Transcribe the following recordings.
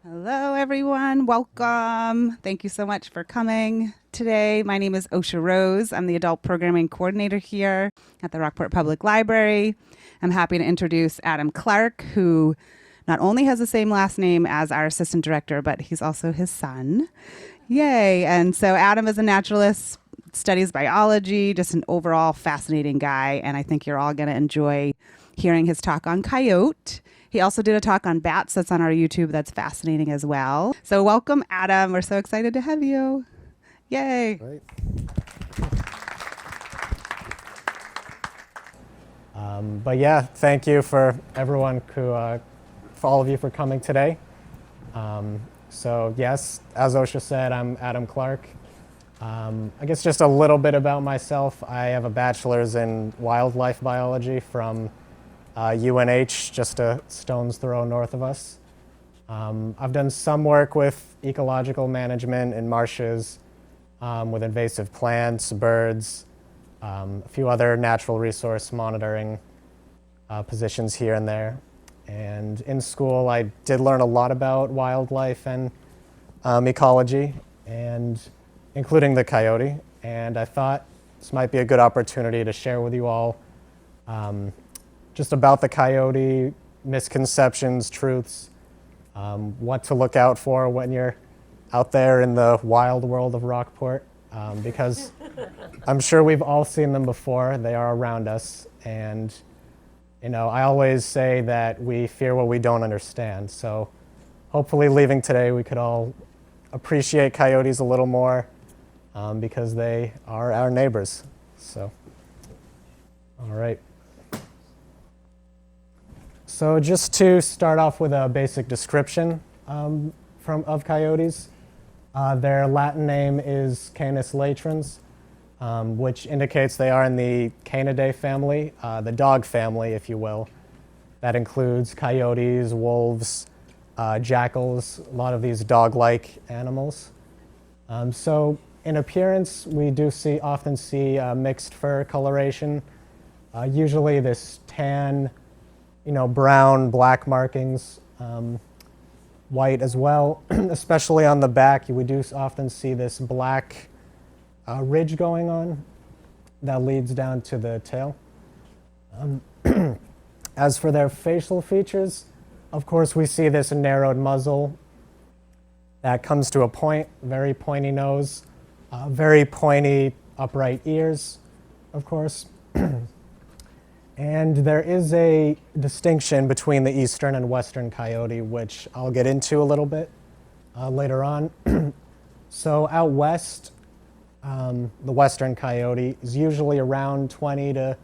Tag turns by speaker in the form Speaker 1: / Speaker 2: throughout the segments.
Speaker 1: Hello, everyone. Welcome. Thank you so much for coming today. My name is Osha Rose. I'm the Adult Programming Coordinator here at the Rockport Public Library. I'm happy to introduce Adam Clark, who not only has the same last name as our Assistant Director, but he's also his son. Yay. And so Adam is a naturalist, studies biology, just an overall fascinating guy. And I think you're all going to enjoy hearing his talk on Coyote. He also did a talk on bats that's on our YouTube that's fascinating as well. So welcome, Adam. We're so excited to have you. Yay.
Speaker 2: Great. But yeah, thank you for everyone for all of you for coming today. So yes, as Osha said, I'm Adam Clark. I guess just a little bit about myself. I have a bachelor's in wildlife biology from UNH, just a stone's throw north of us. I've done some work with ecological management in marshes, with invasive plants, birds, a few other natural resource monitoring positions here and there. And in school, I did learn a lot about wildlife and ecology, and including the coyote. And I thought this might be a good opportunity to share with you all just about the coyote, misconceptions, truths, what to look out for when you're out there in the wild world of Rockport, because I'm sure we've all seen them before. They are around us, and I always say that we fear what we don't understand. So hopefully leaving today, we could all appreciate coyotes a little more, because they are our neighbors. So, all right. So just to start off with a basic description of coyotes, their Latin name is Canis latrans, which indicates they are in the Canidae family, the dog family, if you will. That includes coyotes, wolves, jackals, a lot of these dog-like animals. So in appearance, we do often see mixed fur coloration, usually this tan, brown, black markings, white as well, especially on the back. We do often see this black ridge going on that leads down to the tail. As for their facial features, of course, we see this narrowed muzzle that comes to a point, very pointy nose, very pointy upright ears, of course. And there is a distinction between the eastern and western coyote, which I'll get into a little bit later on. So out west, the western coyote is usually around 20 to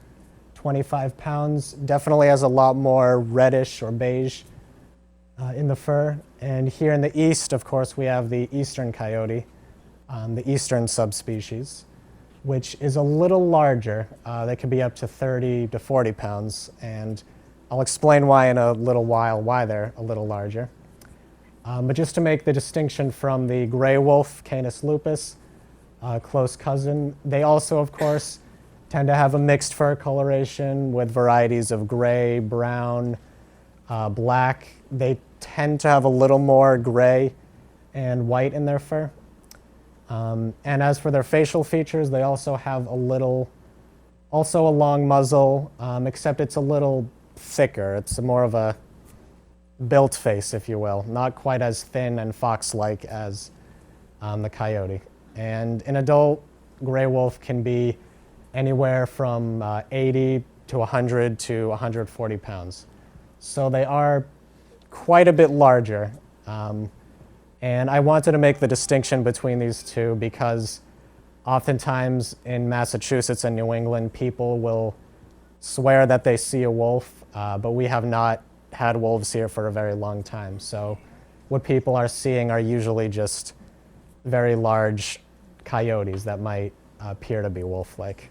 Speaker 2: 25 pounds, definitely has a lot more reddish or beige in the fur. And here in the east, of course, we have the eastern coyote, the eastern subspecies, which is a little larger. They can be up to 30 to 40 pounds, and I'll explain why in a little while, why they're a little larger. But just to make the distinction from the gray wolf, Canis lupus, close cousin, they also, of course, tend to have a mixed fur coloration with varieties of gray, brown, black. They tend to have a little more gray and white in their fur. And as for their facial features, they also have also a long muzzle, except it's a little thicker. It's more of a built face, if you will, not quite as thin and fox-like as the coyote. And an adult gray wolf can be anywhere from 80 to 100 to 140 pounds. So they are quite a bit larger. And I wanted to make the distinction between these two because oftentimes in Massachusetts and New England, people will swear that they see a wolf, but we have not had wolves here for a very long time. So what people are seeing are usually just very large coyotes that might appear to be wolf-like.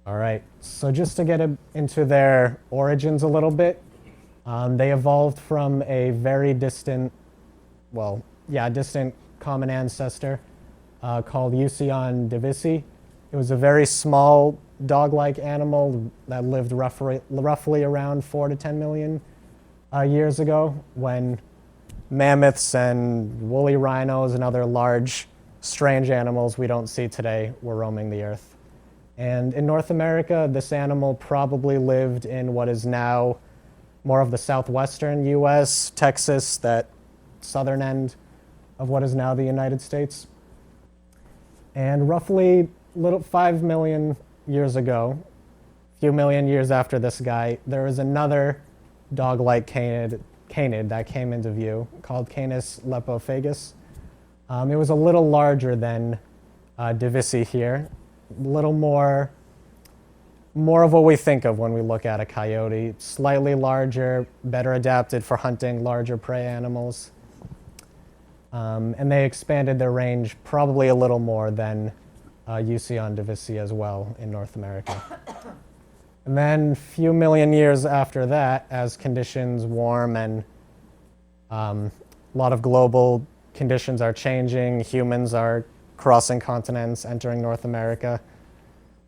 Speaker 2: All right, so just to get into their origins a little bit, they evolved from a very distant common ancestor called Eucyon divisi. It was a very small dog-like animal that lived roughly around 4 to 10 million years ago when mammoths and woolly rhinos and other large, strange animals we don't see today were roaming the earth. And in North America, this animal probably lived in what is now more of the southwestern US, Texas, that southern end of what is now the United States. And roughly 5 million years ago, a few million years after this guy, there was another dog-like canid that came into view called Canis lepophagus. It was a little larger than Divisi here, a little more of what we think of when we look at a coyote. Slightly larger, better adapted for hunting larger prey animals. And they expanded their range probably a little more than you see on Divisi as well in North America. And then a few million years after that, as conditions warm and a lot of global conditions are changing, humans are crossing continents, entering North America,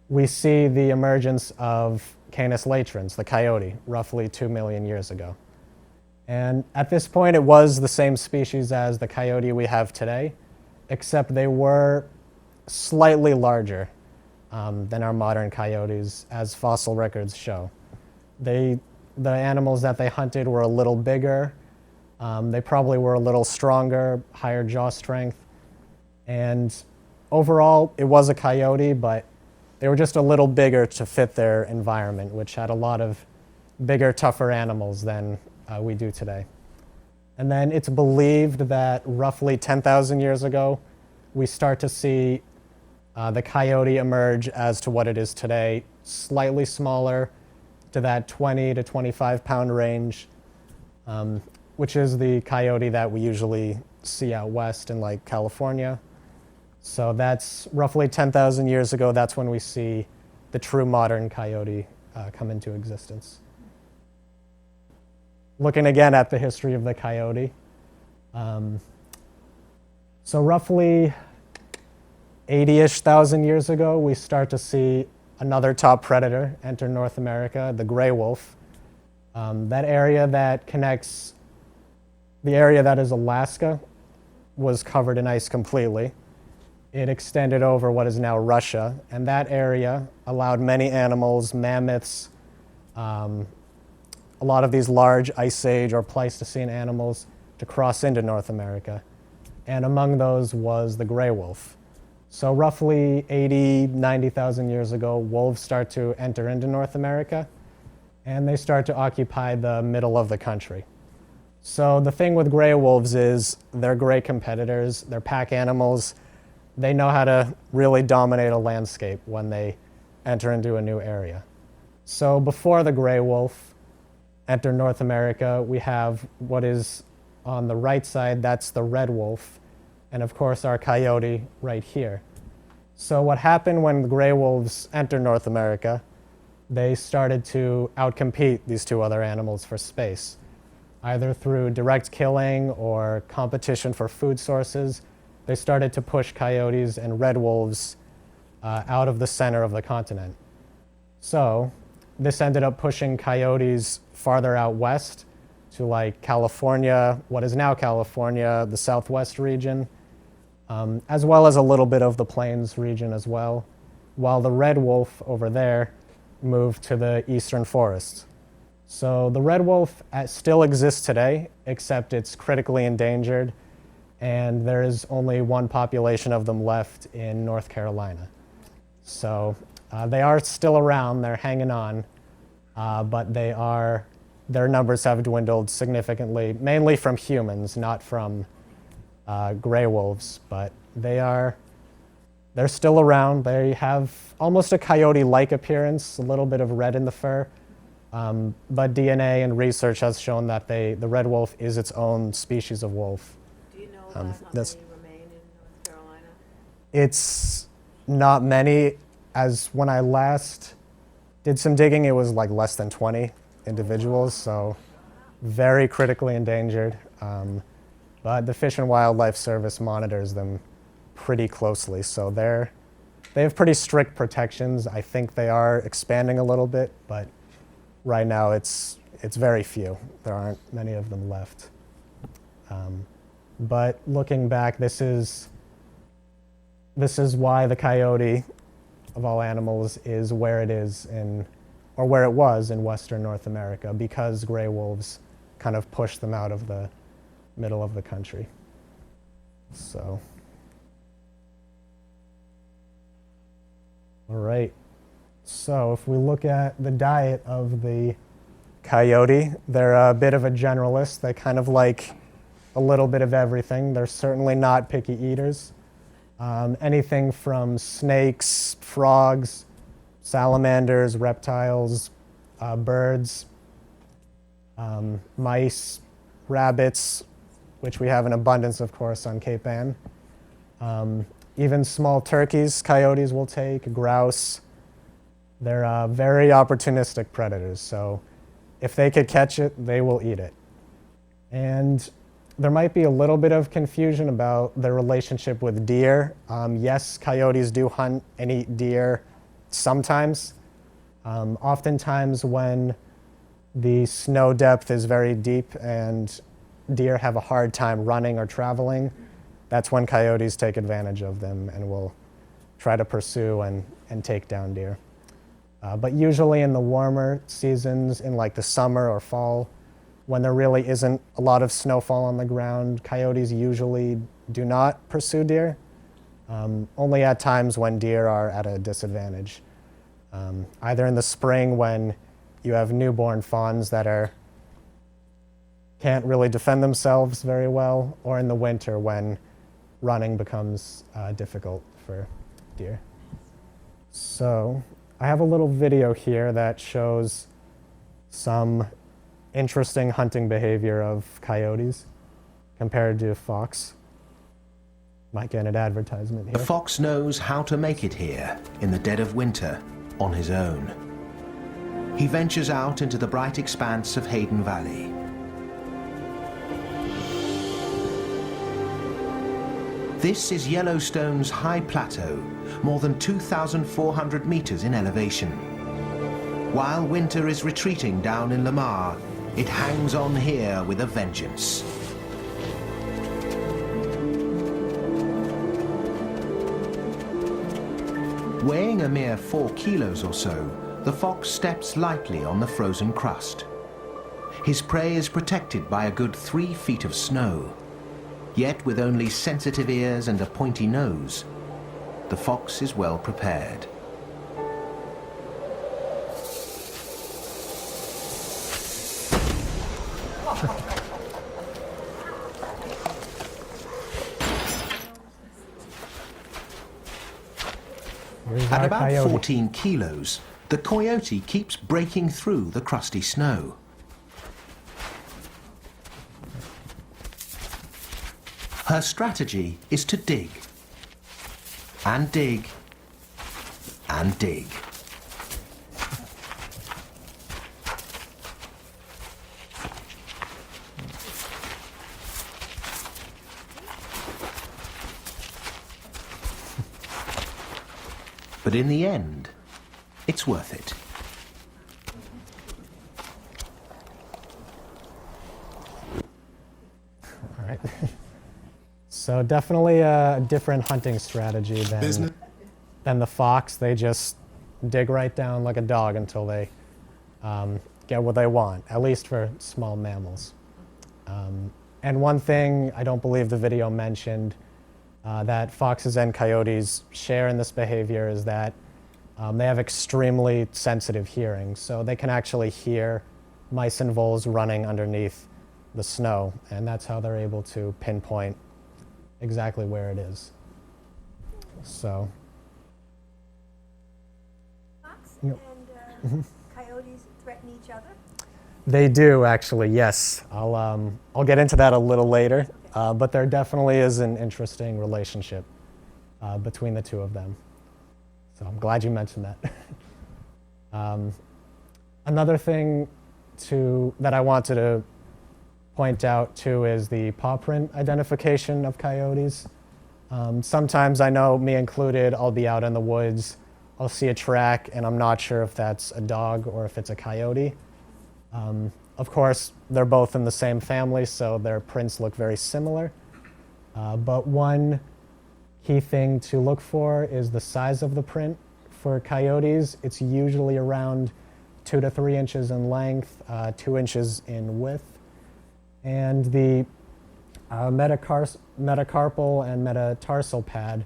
Speaker 2: we see the emergence of Canis latrans, the coyote, roughly 2 million years ago. And at this point, it was the same species as the coyote we have today, except they were slightly larger than our modern coyotes, as fossil records show. The animals that they hunted were a little bigger. They probably were a little stronger, higher jaw strength. And overall, it was a coyote, but they were just a little bigger to fit their environment, which had a lot of bigger, tougher animals than we do today. And then it's believed that roughly 10,000 years ago, we start to see the coyote emerge as to what it is today, slightly smaller to that 20 to 25 pound range, which is the coyote that we usually see out west in like California. So that's roughly 10,000 years ago. That's when we see the true modern coyote come into existence. Looking again at the history of the coyote. So roughly 80-ish thousand years ago, we start to see another top predator enter North America, the gray wolf. That area that connects the area that is Alaska was covered in ice completely. It extended over what is now Russia, and that area allowed many animals, mammoths, a lot of these large Ice Age or Pleistocene animals to cross into North America. And among those was the gray wolf. So roughly 80, 90,000 years ago, wolves start to enter into North America, and they start to occupy the middle of the country. So the thing with gray wolves is they're great competitors, they're pack animals. They know how to really dominate a landscape when they enter into a new area. So before the gray wolf entered North America, we have what is on the right side, that's the red wolf, and of course our coyote right here. So what happened when the gray wolves entered North America, they started to outcompete these two other animals for space, either through direct killing or competition for food sources. They started to push coyotes and red wolves out of the center of the continent. So this ended up pushing coyotes farther out west to like California, what is now California, the southwest region, as well as a little bit of the plains region as well, while the red wolf over there moved to the eastern forests. So the red wolf still exists today, except it's critically endangered, and there is only one population of them left in North Carolina. So they are still around, they're hanging on, but their numbers have dwindled significantly, mainly from humans, not from gray wolves, but they're still around. They have almost a coyote-like appearance, a little bit of red in the fur, but DNA and research has shown that the red wolf is its own species of wolf.
Speaker 3: Do you know how many remain in North Carolina?
Speaker 2: It's not many. As when I last did some digging, it was like less than 20 individuals, so very critically endangered. But the Fish and Wildlife Service monitors them pretty closely, so they have pretty strict protections. I think they are expanding a little bit, but right now it's It's very few. There aren't many of them left. But looking back, this is why the coyote, of all animals, is where it is or where it was in Western North America, because gray wolves kind of pushed them out of the middle of the country. So, all right. So if we look at the diet of the coyote, they're a bit of a generalist. They kind of like a little bit of everything. They're certainly not picky eaters. Anything from snakes, frogs, salamanders, reptiles, birds, mice, rabbits, which we have in abundance, of course, on Cape Ann. Even small turkeys, coyotes will take, grouse. They're very opportunistic predators, so if they could catch it, they will eat it. And there might be a little bit of confusion about their relationship with deer. Yes, coyotes do hunt and eat deer sometimes. Oftentimes when the snow depth is very deep and deer have a hard time running or traveling, that's when coyotes take advantage of them and will try to pursue and take down deer. But usually in the warmer seasons, in like the summer or fall, when there really isn't a lot of snowfall on the ground, coyotes usually do not pursue deer, only at times when deer are at a disadvantage. Either in the spring when you have newborn fawns that can't really defend themselves very well, or in the winter when running becomes difficult for deer. So I have a little video here that shows some interesting hunting behavior of coyotes compared to fox. Might get an advertisement here.
Speaker 4: The fox knows how to make it here in the dead of winter on his own. He ventures out into the bright expanse of Hayden Valley. This is Yellowstone's high plateau, more than 2,400 meters in elevation. While winter is retreating down in Lamar, it hangs on here with a vengeance. Weighing a mere 4 kilos or so, the fox steps lightly on the frozen crust. His prey is protected by a good 3 feet of snow. Yet with only sensitive ears and a pointy nose, the fox is well prepared. At about 14 kilos, the coyote keeps breaking through the crusty snow. Her strategy is to dig, and dig, and dig. But in the end, it's worth it.
Speaker 2: All right. So definitely a different hunting strategy than the fox. They just dig right down like a dog until they get what they want, at least for small mammals. And one thing I don't believe the video mentioned that foxes and coyotes share in this behavior is that they have extremely sensitive hearing. So they can actually hear mice and voles running underneath the snow, and that's how they're able to pinpoint exactly where it is. So.
Speaker 3: Fox and coyotes threaten each other?
Speaker 2: They do, actually, yes. I'll get into that a little later, but there definitely is an interesting relationship between the two of them. So I'm glad you mentioned that. Another thing that I wanted to point out too is the paw print identification of coyotes. Sometimes, I know, me included, I'll be out in the woods, I'll see a track, and I'm not sure if that's a dog or if it's a coyote. Of course, they're both in the same family, so their prints look very similar. But one key thing to look for is the size of the print. For coyotes, it's usually around 2 to 3 inches in length, 2 inches in width. And the metacarpal and metatarsal pad,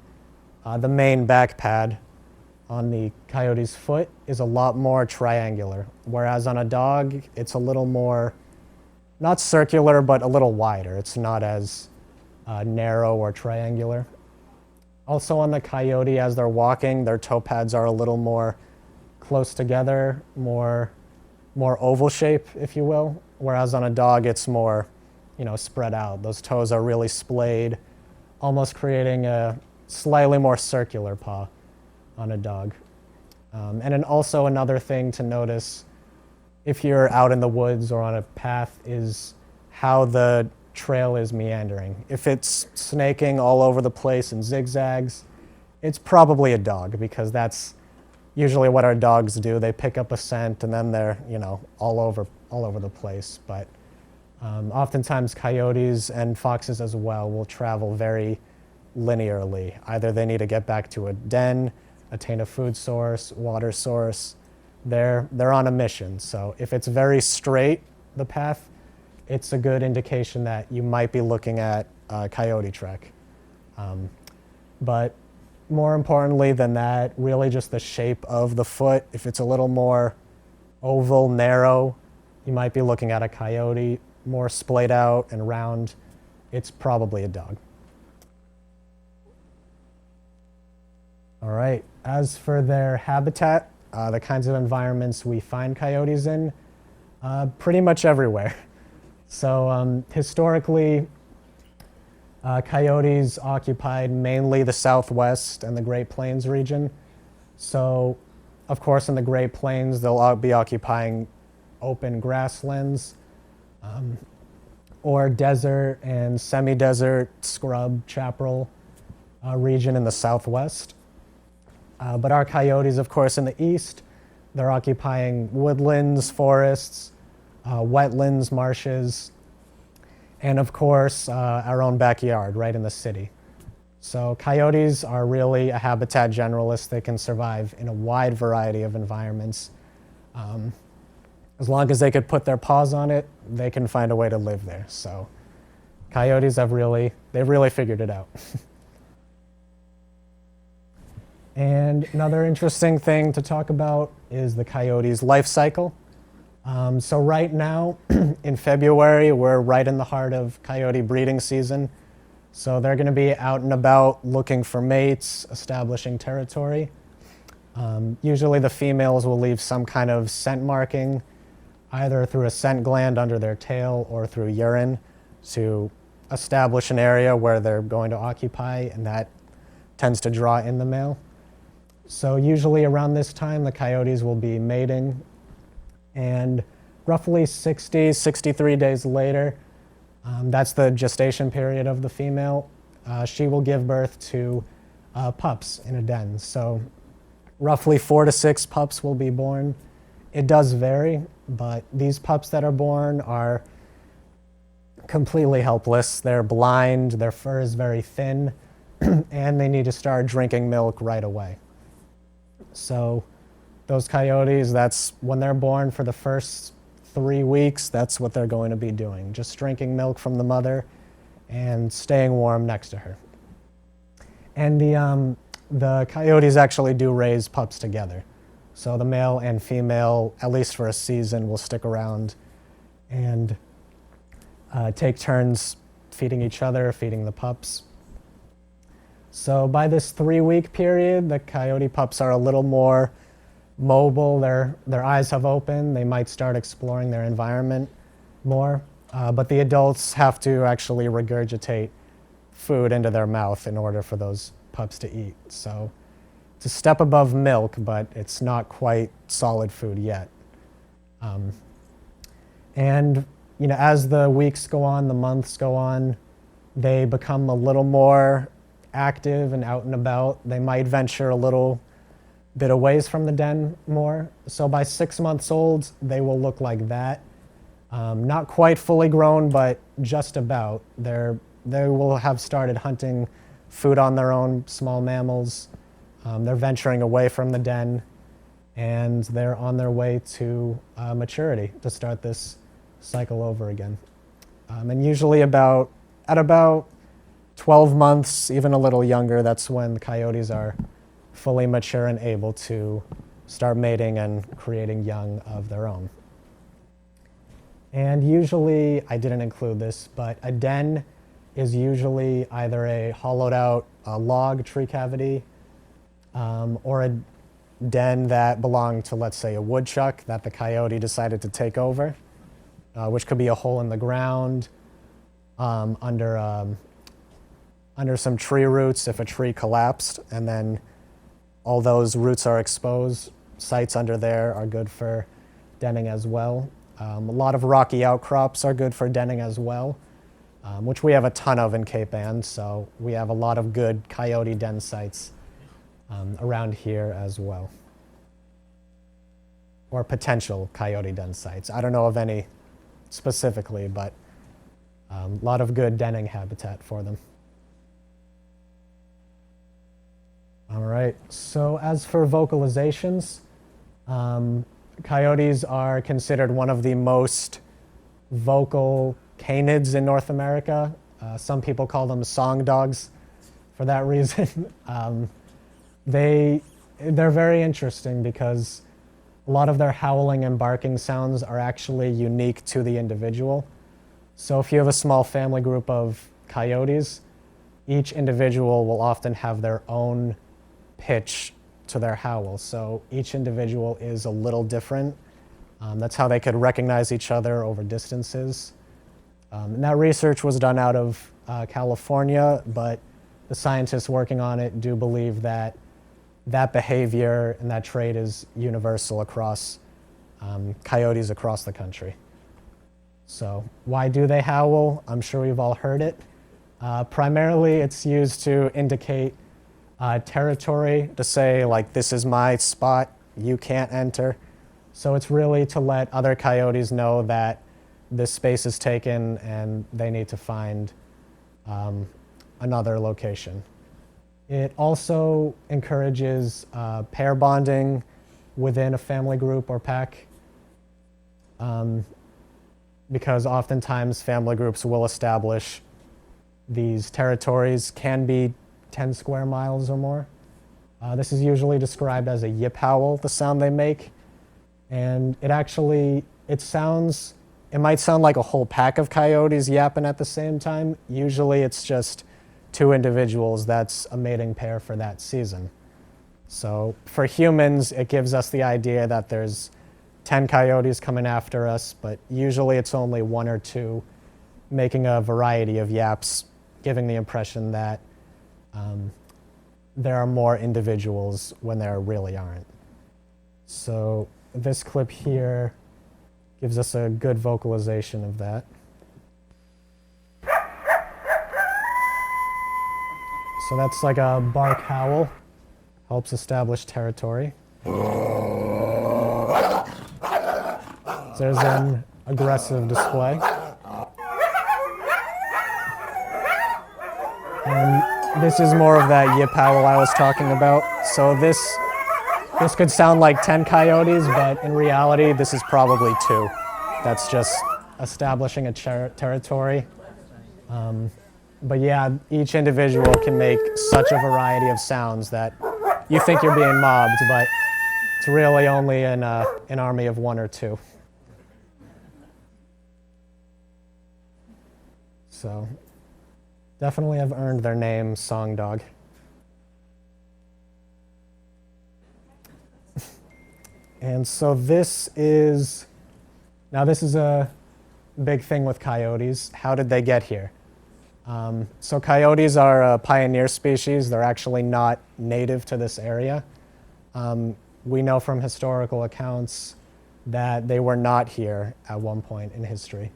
Speaker 2: the main back pad on the coyote's foot, is a lot more triangular, whereas on a dog, it's a little more, not circular, but a little wider. It's not as narrow or triangular. Also on the coyote, as they're walking, their toe pads are a little more close together, more oval shape, if you will, whereas on a dog, it's more, spread out. Those toes are really splayed, almost creating a slightly more circular paw on a dog. And then also another thing to notice if you're out in the woods or on a path is how the trail is meandering. If it's snaking all over the place in zigzags, it's probably a dog, because that's usually what our dogs do. They pick up a scent and then they're, all over the place. But oftentimes coyotes and foxes as well will travel very linearly. Either they need to get back to a den, attain a food source, water source. They're on a mission. So if it's very straight, the path, it's a good indication that you might be looking at a coyote trek. But more importantly than that, really just the shape of the foot. If it's a little more oval, narrow, you might be looking at a coyote. More splayed out and round, it's probably a dog. All right, as for their habitat, the kinds of environments we find coyotes in, pretty much everywhere. So historically, coyotes occupied mainly the Southwest and the Great Plains region. So, of course, in the Great Plains, they'll be occupying open grasslands, or desert and semi-desert scrub chaparral region in the Southwest. But our coyotes, of course, in the East, they're occupying woodlands, forests, wetlands, marshes, and of course, our own backyard right in the city. So coyotes are really a habitat generalist. They can survive in a wide variety of environments. As long as they could put their paws on it, they can find a way to live there. So coyotes they've really figured it out. And another interesting thing to talk about is the coyote's life cycle. So right now, in February, we're right in the heart of coyote breeding season. So they're going to be out and about looking for mates, establishing territory. Usually the females will leave some kind of scent marking, either through a scent gland under their tail or through urine, to establish an area where they're going to occupy, and that tends to draw in the male. So usually around this time, the coyotes will be mating, and roughly 63 days later, that's the gestation period of the female, she will give birth to pups in a den. So roughly 4 to 6 pups will be born. It does vary, but these pups that are born are completely helpless. They're blind, their fur is very thin, and they need to start drinking milk right away. So those coyotes, that's when they're born for the first 3 weeks, that's what they're going to be doing, just drinking milk from the mother and staying warm next to her. And the coyotes actually do raise pups together. So the male and female, at least for a season, will stick around and take turns feeding each other, feeding the pups. So by this 3-week period, the coyote pups are a little more mobile. Their eyes have opened. They might start exploring their environment more. But the adults have to actually regurgitate food into their mouth in order for those pups to eat. So it's a step above milk, but it's not quite solid food yet. And as the weeks go on, the months go on, they become a little more active and out and about. They might venture a little bit away from the den more. So by 6 months old, they will look like that. Not quite fully grown, but just about. They will have started hunting food on their own, small mammals. They're venturing away from the den, and they're on their way to maturity to start this cycle over again. And usually at about 12 months, even a little younger, that's when the coyotes are fully mature and able to start mating and creating young of their own. And usually, I didn't include this, but a den is usually either a hollowed out log tree cavity or a den that belonged to, let's say, a woodchuck that the coyote decided to take over, which could be a hole in the ground under some tree roots if a tree collapsed, and then all those roots are exposed. Sites under there are good for denning as well. A lot of rocky outcrops are good for denning as well, which we have a ton of in Cape Ann, so we have a lot of good coyote den sites around here as well. Or potential coyote den sites. I don't know of any specifically, but a lot of good denning habitat for them. All right, so as for vocalizations, coyotes are considered one of the most vocal canids in North America. Some people call them song dogs for that reason. They're very interesting because a lot of their howling and barking sounds are actually unique to the individual. So if you have a small family group of coyotes, each individual will often have their own pitch to their howl. So each individual is a little different. That's how they could recognize each other over distances. And that research was done out of California, but the scientists working on it do believe that that behavior and that trait is universal across coyotes across the country. So why do they howl? I'm sure we've all heard it. Primarily, it's used to indicate territory, to say, like, this is my spot, you can't enter. So it's really to let other coyotes know that this space is taken and they need to find another location. It also encourages pair bonding within a family group or pack, because oftentimes family groups will establish these territories, can be 10 square miles or more. This is usually described as a yip howl, the sound they make. And it might sound like a whole pack of coyotes yapping at the same time. Usually it's just two individuals that's a mating pair for that season. So for humans, it gives us the idea that there's 10 coyotes coming after us, but usually it's only one or two making a variety of yaps, giving the impression that there are more individuals when there really aren't. So this clip here gives us a good vocalization of that. So that's like a bark howl, helps establish territory. There's an aggressive display. And this is more of that yip howl I was talking about. So this could sound like 10 coyotes, but in reality, this is probably two. That's just establishing a territory. But yeah, each individual can make such a variety of sounds that you think you're being mobbed, but it's really only an army of one or two. So definitely have earned their name, Song Dog. And so this is a big thing with coyotes. How did they get here? So coyotes are a pioneer species. They're actually not native to this area. We know from historical accounts that they were not here at one point in history.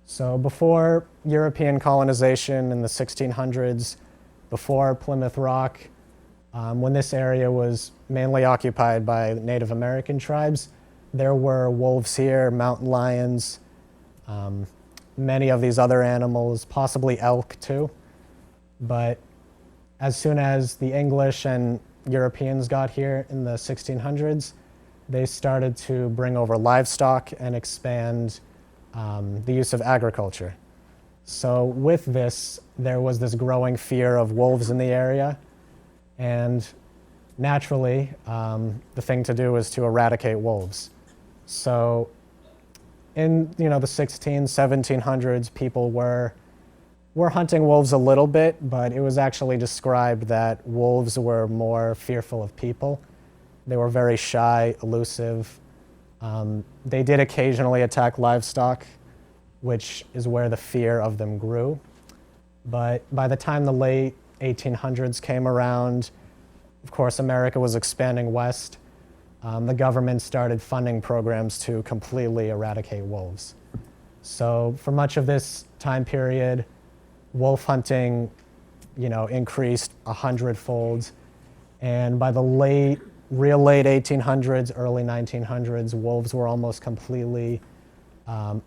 Speaker 2: So before European colonization in the 1600s, before Plymouth Rock, when this area was mainly occupied by Native American tribes, there were wolves here, mountain lions, Many of these other animals, possibly elk too. But as soon as the English and Europeans got here in the 1600s, they started to bring over livestock and expand the use of agriculture. So with this, there was this growing fear of wolves in the area, and naturally, the thing to do was to eradicate wolves. So in the 1700s, people were hunting wolves a little bit, but it was actually described that wolves were more fearful of people. They were very shy, elusive. They did occasionally attack livestock, which is where the fear of them grew. But by the time the late 1800s came around, of course, America was expanding west. The government started funding programs to completely eradicate wolves. So for much of this time period, wolf hunting, increased 100-fold. And by the real late 1800s, early 1900s, wolves were almost completely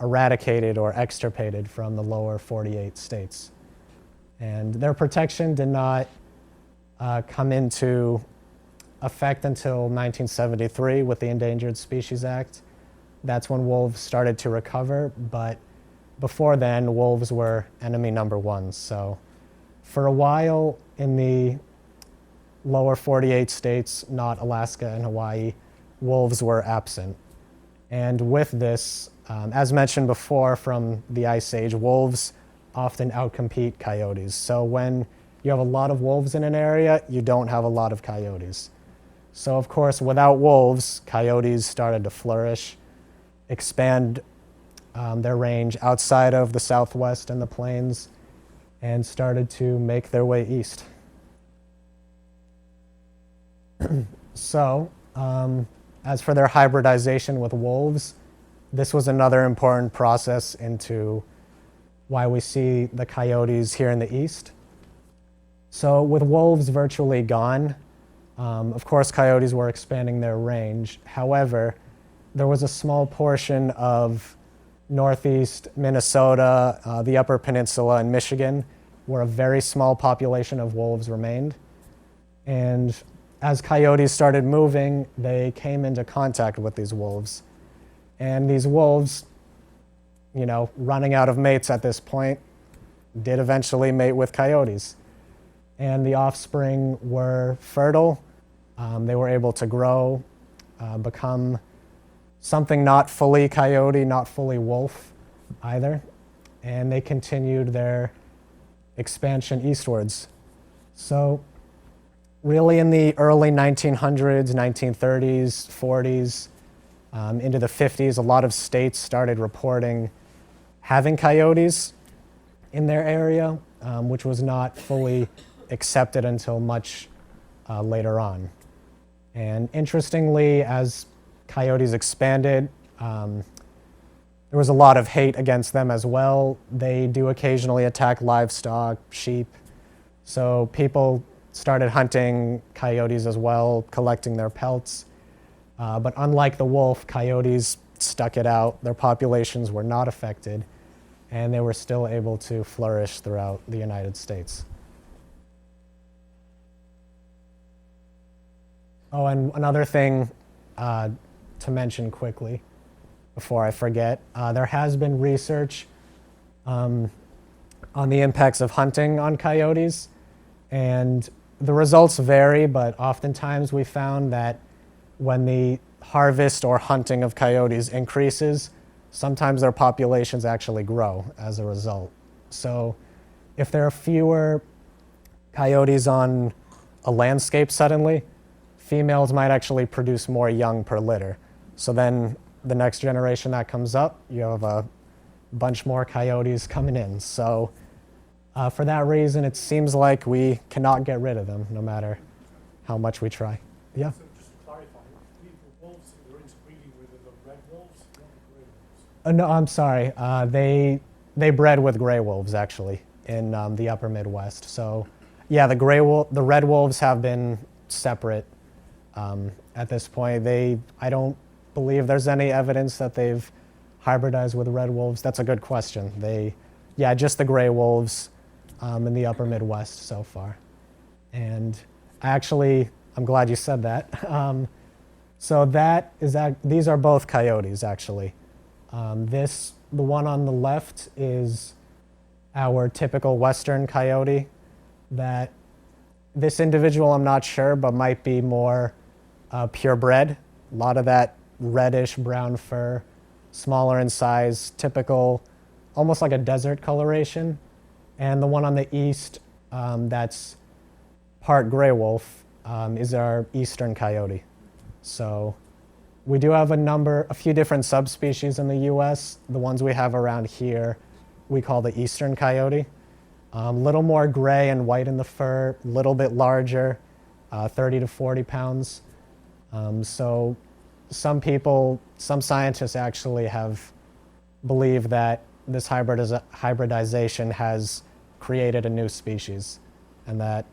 Speaker 2: eradicated or extirpated from the lower 48 states. And their protection did not come into effect until 1973 with the Endangered Species Act. That's when wolves started to recover, but before then, wolves were enemy number one. So for a while in the lower 48 states, not Alaska and Hawaii, wolves were absent. And with this, as mentioned before from the Ice Age, wolves often outcompete coyotes. So when you have a lot of wolves in an area, you don't have a lot of coyotes. So of course, without wolves, coyotes started to flourish, expand their range outside of the Southwest and the plains, and started to make their way east. So, as for their hybridization with wolves, this was another important process into why we see the coyotes here in the east. So with wolves virtually gone, of course coyotes were expanding their range. However, there was a small portion of northeast Minnesota, the Upper Peninsula, and Michigan, where a very small population of wolves remained. And as coyotes started moving, they came into contact with these wolves. And these wolves, running out of mates at this point, did eventually mate with coyotes. And the offspring were fertile. They were able to grow, become something not fully coyote, not fully wolf either. And they continued their expansion eastwards. So really in the early 1900s, 1930s, 40s, into the 50s, a lot of states started reporting having coyotes in their area, which was not fully accepted until much later on. And interestingly, as coyotes expanded, there was a lot of hate against them as well. They do occasionally attack livestock, sheep. So people started hunting coyotes as well, collecting their pelts. But unlike the wolf, coyotes stuck it out. Their populations were not affected, and they were still able to flourish throughout the United States. Oh, and another thing to mention quickly before I forget, there has been research on the impacts of hunting on coyotes, and the results vary, but oftentimes we found that when the harvest or hunting of coyotes increases, sometimes their populations actually grow as a result. So if there are fewer coyotes on a landscape suddenly, females might actually produce more young per litter. So then the next generation that comes up, you have a bunch more coyotes coming in. So for that reason, it seems like we cannot get rid of them no matter how much we try. Yeah?
Speaker 5: So just to clarify, the wolves that you're interbreeding with are the red wolves, not the grey wolves?
Speaker 2: No, I'm sorry. They bred with gray wolves actually in the upper Midwest. So yeah, the red wolves have been separate at this point. I don't believe there's any evidence that they've hybridize with red wolves? That's a good question. Yeah, just the gray wolves in the upper Midwest so far. And I'm glad you said that. So these are both coyotes, actually. The one on the left is our typical western coyote. That this individual, I'm not sure, but might be more purebred. A lot of that reddish brown fur, smaller in size, typical, almost like a desert coloration. And the one on the east, that's part gray wolf, is our eastern coyote. So we do have a few different subspecies in the U.S. The ones we have around here, we call the eastern coyote. A little more gray and white in the fur, a little bit larger, 30 to 40 pounds. So some scientists actually have believed that this hybridization has created a new species, and that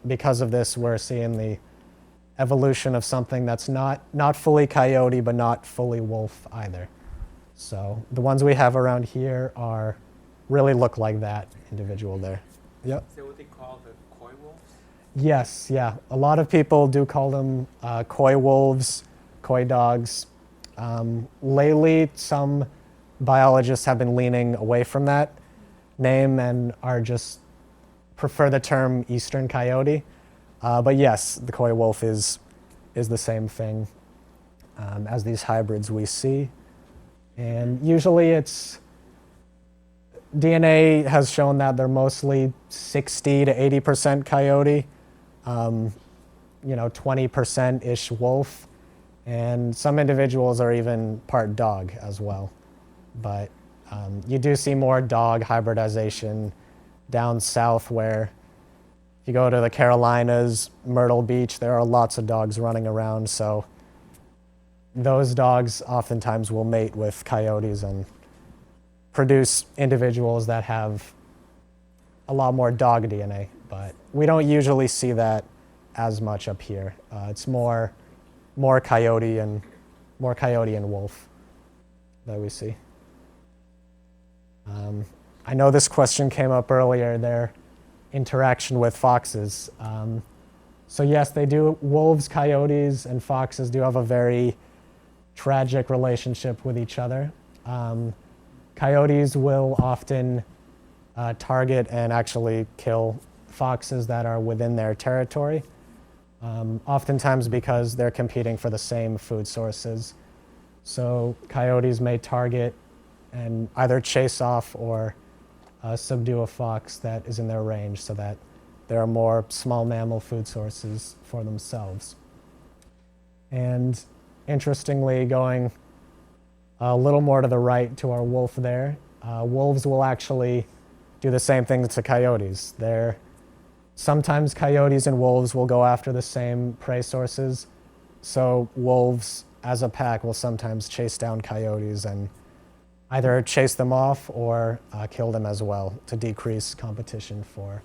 Speaker 2: because of this, we're seeing the evolution of something that's not fully coyote, but not fully wolf either. So the ones we have around here really look like that individual there. Yep.
Speaker 6: Is that what they call the coy wolves?
Speaker 2: Yes, yeah. A lot of people do call them coy wolves, coy dogs. Lately, some biologists have been leaning away from that name and prefer the term eastern coyote. But yes, the coy wolf is the same thing as these hybrids we see. And usually DNA has shown that they're mostly 60 to 80% coyote, 20%-ish wolf, and some individuals are even part dog as well. But you do see more dog hybridization down south, where if you go to the Carolinas, Myrtle Beach, there are lots of dogs running around. So those dogs oftentimes will mate with coyotes and produce individuals that have a lot more dog DNA. But we don't usually see that as much up here. It's more coyote and wolf that we see. I know this question came up earlier, their interaction with foxes. So yes, they do. Wolves, coyotes, and foxes do have a very tragic relationship with each other. Coyotes will often target and actually kill foxes that are within their territory, oftentimes because they're competing for the same food sources. So coyotes may target and either chase off or subdue a fox that is in their range, so that there are more small mammal food sources for themselves. And interestingly, going a little more to the right to our wolf there, wolves will actually do the same thing to coyotes. Sometimes coyotes and wolves will go after the same prey sources. So wolves, as a pack, will sometimes chase down coyotes and either chase them off or kill them as well to decrease competition for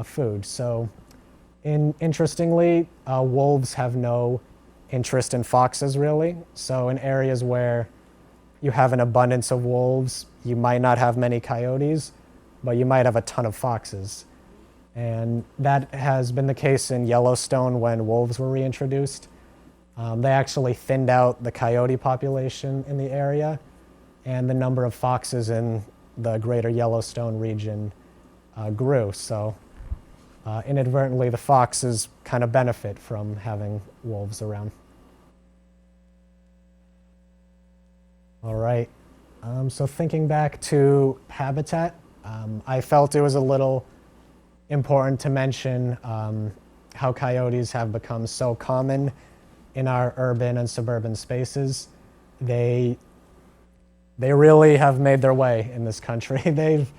Speaker 2: food. So interestingly, wolves have no interest in foxes, really. So in areas where you have an abundance of wolves, you might not have many coyotes, but you might have a ton of foxes. And that has been the case in Yellowstone when wolves were reintroduced. They actually thinned out the coyote population in the area, and the number of foxes in the greater Yellowstone region grew. So inadvertently, the foxes kind of benefit from having wolves around. All right, so thinking back to habitat, I felt it was a little important to mention how coyotes have become so common in our urban and suburban spaces. They really have made their way in this country. They've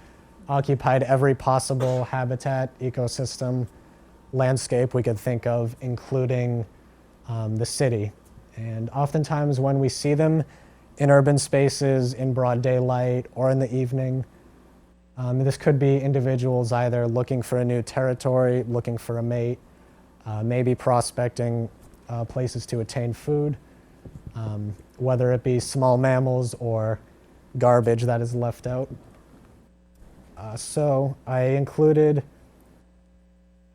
Speaker 2: occupied every possible habitat, ecosystem, landscape we could think of, including the city. And oftentimes when we see them in urban spaces in broad daylight or in the evening, this could be individuals either looking for a new territory, looking for a mate, maybe prospecting places to attain food. whether it be small mammals or garbage that is left out. So I included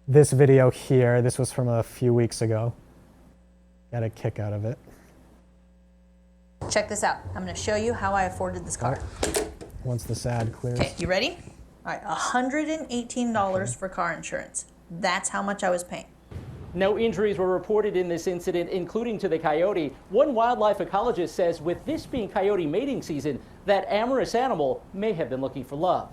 Speaker 2: this video here. This was from a few weeks ago. Got a kick out of it.
Speaker 7: Check this out. I'm going to show you how I afforded this car.
Speaker 2: Once this ad clears.
Speaker 7: Okay, you ready? All right, $118 for car insurance. That's how much I was paying.
Speaker 8: No injuries were reported in this incident, including to the coyote. One wildlife ecologist says with this being coyote mating season, that amorous animal may have been looking for love.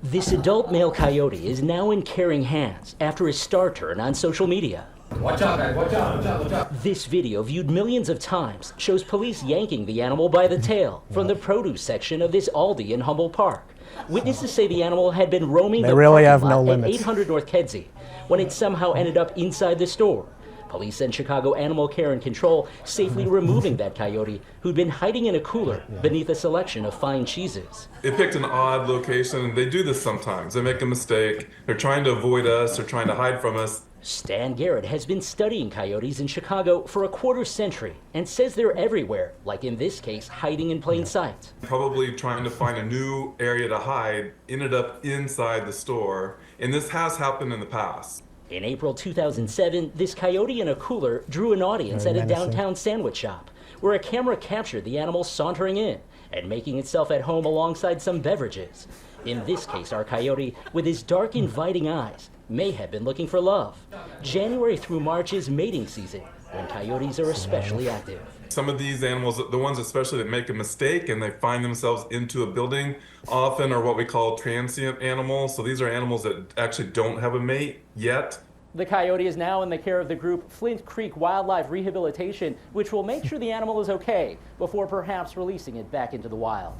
Speaker 9: This adult male coyote is now in caring hands after his star turn on social media.
Speaker 10: Watch out, guys. Watch out, watch out, watch out.
Speaker 9: This video, viewed millions of times, shows police yanking the animal by the tail from the produce section of this Aldi in Humboldt Park. Witnesses say the animal had been roaming the
Speaker 2: really have
Speaker 9: parking
Speaker 2: no
Speaker 9: lot at
Speaker 2: limits.
Speaker 9: 800 North Kedzie when it somehow ended up inside the store. Police and Chicago Animal Care and Control safely removing that coyote who'd been hiding in a cooler beneath a selection of fine cheeses.
Speaker 11: It picked an odd location, and they do this sometimes. They make a mistake. They're trying to avoid us. They're trying to hide from us.
Speaker 9: Stan Garrett has been studying coyotes in Chicago for a quarter century and says they're everywhere, like in this case, hiding in plain sight.
Speaker 11: Probably trying to find a new area to hide, ended up inside the store, and this has happened in the past.
Speaker 9: In April 2007, this coyote in a cooler drew an audience at a downtown sandwich shop, where a camera captured the animal sauntering in and making itself at home alongside some beverages. In this case, our coyote, with his dark, inviting eyes, may have been looking for love. January through March is mating season, when coyotes are especially active.
Speaker 11: Some of these animals, the ones especially that make a mistake and they find themselves into a building, often are what we call transient animals. So these are animals that actually don't have a mate yet.
Speaker 8: The coyote is now in the care of the group Flint Creek Wildlife Rehabilitation, which will make sure the animal is okay before perhaps releasing it back into the wild.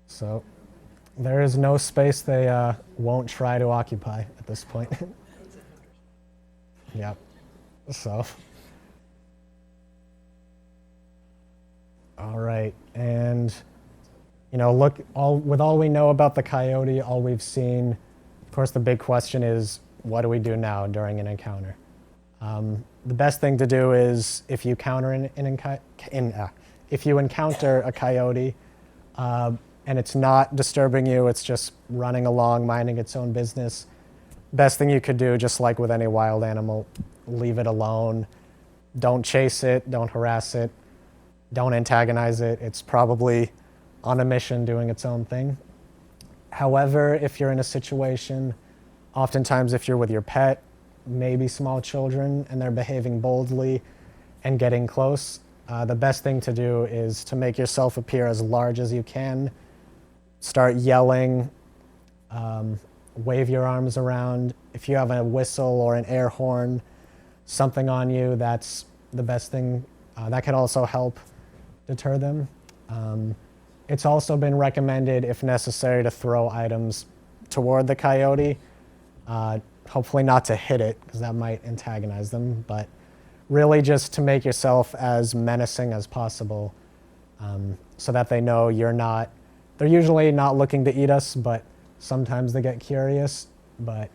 Speaker 2: So there is no space they won't try to occupy at this point. Yep. So. All right, and look, with all we know about the coyote, all we've seen, of course, the big question is, what do we do now during an encounter? The best thing to do is if you encounter a coyote and it's not disturbing you, it's just running along, minding its own business. Best thing you could do, just like with any wild animal, leave it alone. Don't chase it. Don't harass it. Don't antagonize it. It's probably on a mission doing its own thing. However, if you're in a situation, oftentimes if you're with your pet, maybe small children, and they're behaving boldly and getting close, the best thing to do is to make yourself appear as large as you can. Start yelling, wave your arms around. If you have a whistle or an air horn, something on you, that's the best thing. That can also help deter them. It's also been recommended, if necessary, to throw items toward the coyote. Hopefully not to hit it, because that might antagonize them, but really just to make yourself as menacing as possible, so that they know they're usually not looking to eat us, but sometimes they get curious. But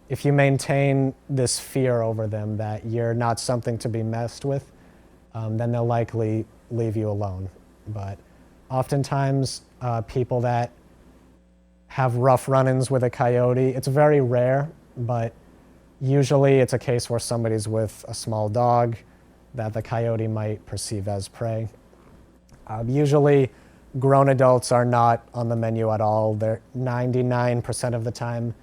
Speaker 2: if you maintain this fear over them that you're not something to be messed with, then they'll likely leave you alone. But oftentimes, people that have rough run-ins with a coyote, it's very rare, but usually it's a case where somebody's with a small dog that the coyote might perceive as prey. Usually, grown adults are not on the menu at all. They're 99% of the time,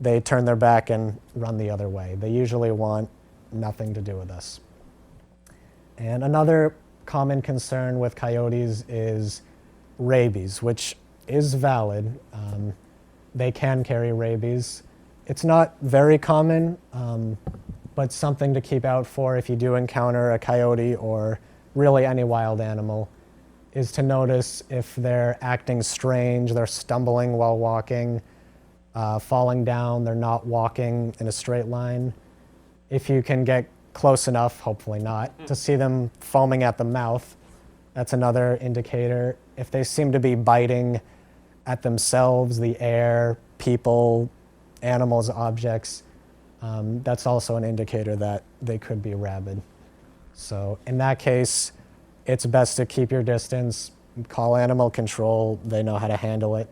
Speaker 2: they turn their back and run the other way. They usually want nothing to do with us. And another common concern with coyotes is rabies, which is valid. They can carry rabies. It's not very common, but something to keep out for if you do encounter a coyote or really any wild animal, is to notice if they're acting strange, they're stumbling while walking, falling down, they're not walking in a straight line. If you can get close enough, hopefully not, to see them foaming at the mouth, that's another indicator. If they seem to be biting at themselves, the air, people, animals, objects, that's also an indicator that they could be rabid. So in that case, it's best to keep your distance, call animal control. They know how to handle it.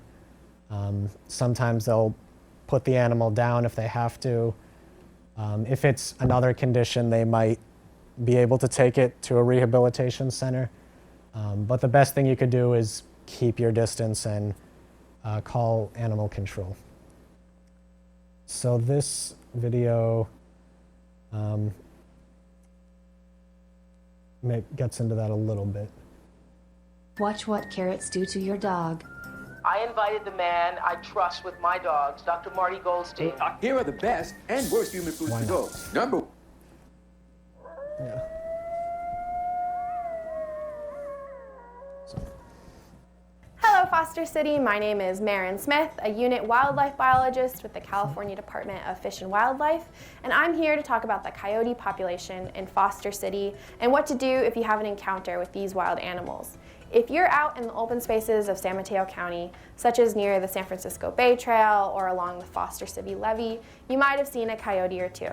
Speaker 2: Sometimes they'll put the animal down if they have to. If it's another condition, they might be able to take it to a rehabilitation center. But the best thing you could do is keep your distance and call animal control. So this video gets into that a little bit.
Speaker 12: Watch what carrots do to your dog.
Speaker 13: I invited the man I trust with my dogs, Dr. Marty Goldstein.
Speaker 10: Here are the best and worst human foods
Speaker 2: Why
Speaker 10: to
Speaker 2: not?
Speaker 10: go. Number
Speaker 2: Yeah.
Speaker 14: Hello, Foster City. My name is Marin Smith, a unit wildlife biologist with the California Department of Fish and Wildlife, and I'm here to talk about the coyote population in Foster City and what to do if you have an encounter with these wild animals. If you're out in the open spaces of San Mateo County, such as near the San Francisco Bay Trail or along the Foster City Levee, you might have seen a coyote or two.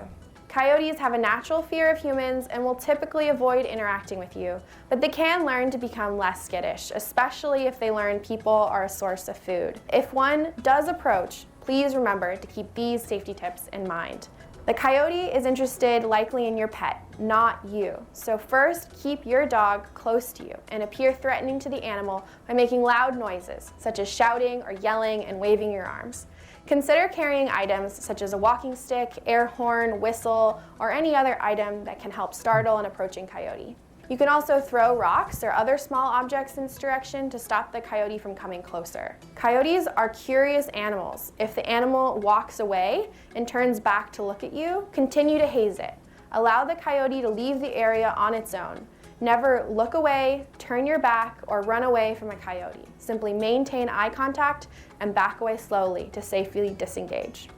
Speaker 14: Coyotes have a natural fear of humans and will typically avoid interacting with you, but they can learn to become less skittish, especially if they learn people are a source of food. If one does approach, please remember to keep these safety tips in mind. The coyote is interested likely in your pet, not you. So first, keep your dog close to you and appear threatening to the animal by making loud noises, such as shouting or yelling and waving your arms. Consider carrying items such as a walking stick, air horn, whistle, or any other item that can help startle an approaching coyote. You can also throw rocks or other small objects in its direction to stop the coyote from coming closer. Coyotes are curious animals. If the animal walks away and turns back to look at you, continue to haze it. Allow the coyote to leave the area on its own. Never look away, turn your back, or run away from a coyote. Simply maintain eye contact and back away slowly to safely disengage.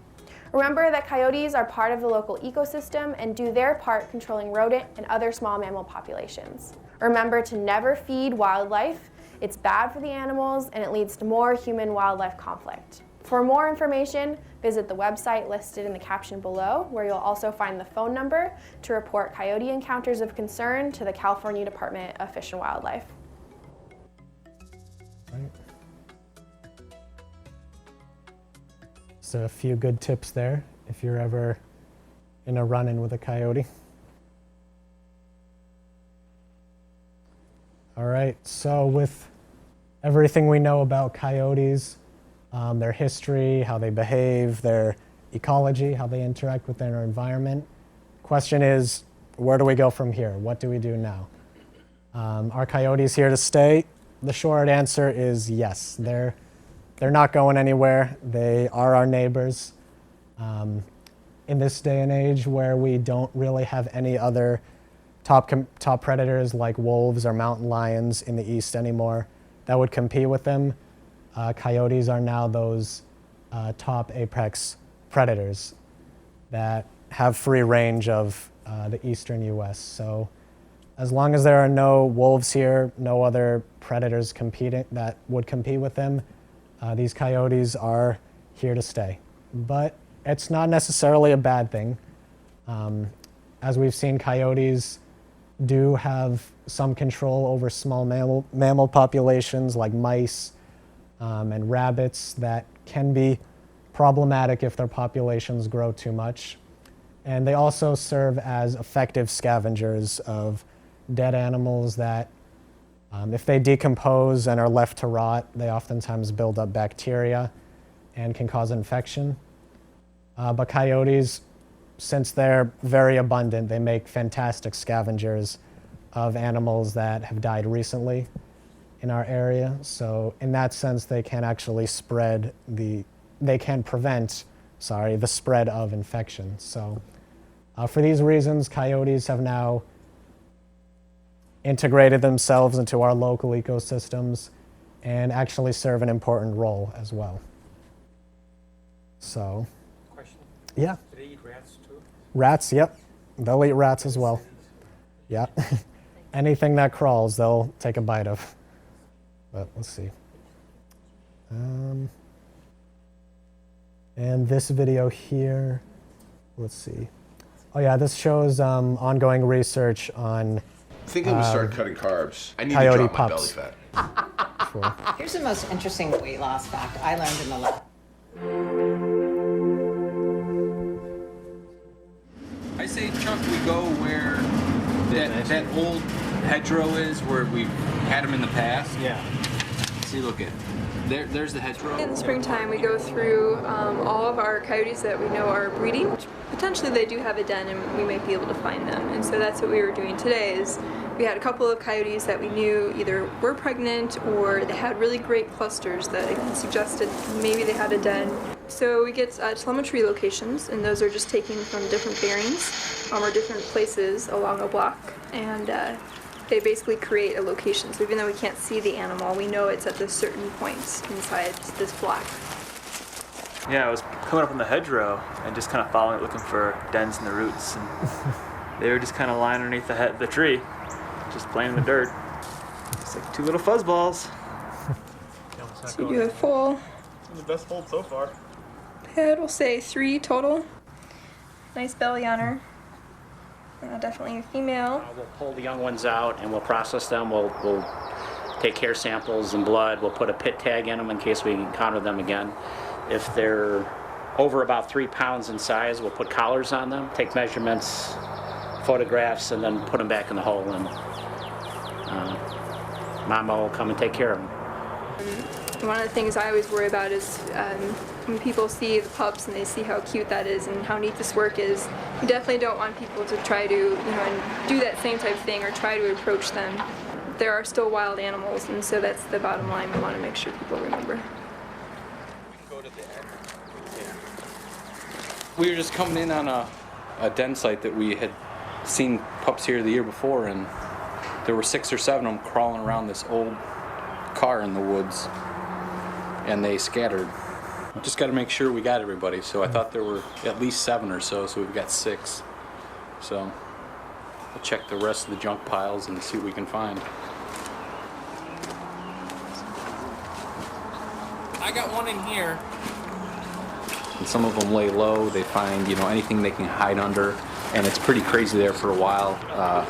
Speaker 14: Remember that coyotes are part of the local ecosystem and do their part controlling rodent and other small mammal populations. Remember to never feed wildlife. It's bad for the animals and it leads to more human-wildlife conflict. For more information, visit the website listed in the caption below, where you'll also find the phone number to report coyote encounters of concern to the California Department of Fish and Wildlife.
Speaker 2: Right. So a few good tips there if you're ever in a run-in with a coyote. All right, so with everything we know about coyotes, their history, how they behave, their ecology, how they interact with their environment, question is, where do we go from here? What do we do now? Are coyotes here to stay? The short answer is yes. They're not going anywhere. They are our neighbors. In this day and age where we don't really have any other top predators like wolves or mountain lions in the east anymore that would compete with them, coyotes are now those top apex predators that have free range of the eastern US. So as long as there are no wolves here, no other predators that would compete with them, these coyotes are here to stay. But it's not necessarily a bad thing. As we've seen, coyotes do have some control over small mammal populations like mice and rabbits that can be problematic if their populations grow too much. And they also serve as effective scavengers of dead animals that, if they decompose and are left to rot, they oftentimes build up bacteria and can cause infection. But coyotes, since they're very abundant, they make fantastic scavengers of animals that have died recently in our area. So in that sense, they can actually prevent the spread of infection. So for these reasons, coyotes have now integrated themselves into our local ecosystems and actually serve an important role as well. So,
Speaker 6: Question?
Speaker 2: yeah.
Speaker 6: Do they eat rats too?
Speaker 2: Rats, yep. They'll eat rats as well. Yeah. Anything that crawls, they'll take a bite of. But let's see. And this video here, let's see. Oh yeah, this shows ongoing research on
Speaker 10: I think I'm gonna start cutting carbs. I need
Speaker 2: coyote
Speaker 10: to drop
Speaker 2: pups.
Speaker 10: my belly fat.
Speaker 2: Sure.
Speaker 15: Here's the most interesting weight loss fact I learned in the lab.
Speaker 6: I say, Chuck, we go where that old hedgerow is, where we've had them in the past.
Speaker 8: Yeah.
Speaker 6: See, look at there's the hedgerow.
Speaker 3: In the springtime, we go through all of our coyotes that we know are breeding. Potentially they do have a den and we might be able to find them. And so that's what we were doing today is we had a couple of coyotes that we knew either were pregnant or they had really great clusters that suggested maybe they had a den. So we get telemetry locations, and those are just taken from different bearings or different places along a block. And they basically create a location. So even though we can't see the animal, we know it's at this certain points inside this block.
Speaker 16: Yeah, I was coming up on the hedgerow and just kind of following it, looking for dens in the roots. And they were just kind of lying underneath the tree, just playing in the dirt. It's like two little fuzzballs.
Speaker 3: So you do a full
Speaker 16: The best hold so far.
Speaker 3: head, we'll say 3 total. Nice belly on her. Definitely a female.
Speaker 8: We'll pull the young ones out and we'll process them. We'll take hair samples and blood. We'll put a pit tag in them in case we encounter them again. If they're over about 3 pounds in size, we'll put collars on them, take measurements, photographs, and then put them back in the hole. And Mama will come and take care of them.
Speaker 3: One of the things I always worry about is when people see the pups and they see how cute that is and how neat this work is, you definitely don't want people to try to, and do that same type of thing or try to approach them. There are still wild animals, and so that's the bottom line we want to make sure people remember.
Speaker 6: We were just coming in on a den site that we had seen pups here the year before, and there were 6 or 7 of them crawling around this old car in the woods, and they scattered. Just got to make sure we got everybody, so I thought there were at least 7 or so we've got 6. So we'll check the rest of the junk piles and see what we can find.
Speaker 17: I got one in here.
Speaker 6: And some of them lay low. They find, anything they can hide under, and it's pretty crazy there for a while,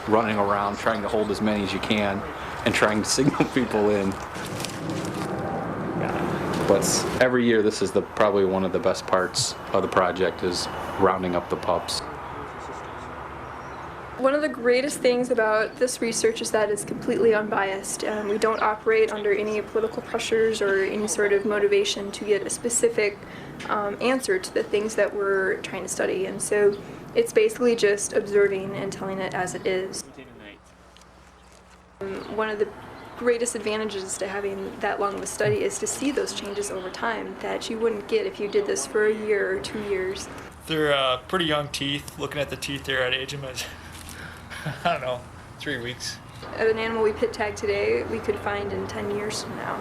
Speaker 6: running around trying to hold as many as you can and trying to signal people in. But every year, this is probably one of the best parts of the project is rounding up the pups.
Speaker 3: One of the greatest things about this research is that it's completely unbiased. We don't operate under any political pressures or any sort of motivation to get a specific answer to the things that we're trying to study. And so it's basically just observing and telling it as it is. One of the greatest advantages to having that long of a study is to see those changes over time that you wouldn't get if you did this for a year or 2 years.
Speaker 16: They're pretty young teeth. Looking at the teeth there, I'd age them as, I don't know, 3 weeks.
Speaker 3: An animal we pit tag today, we could find in 10 years from now.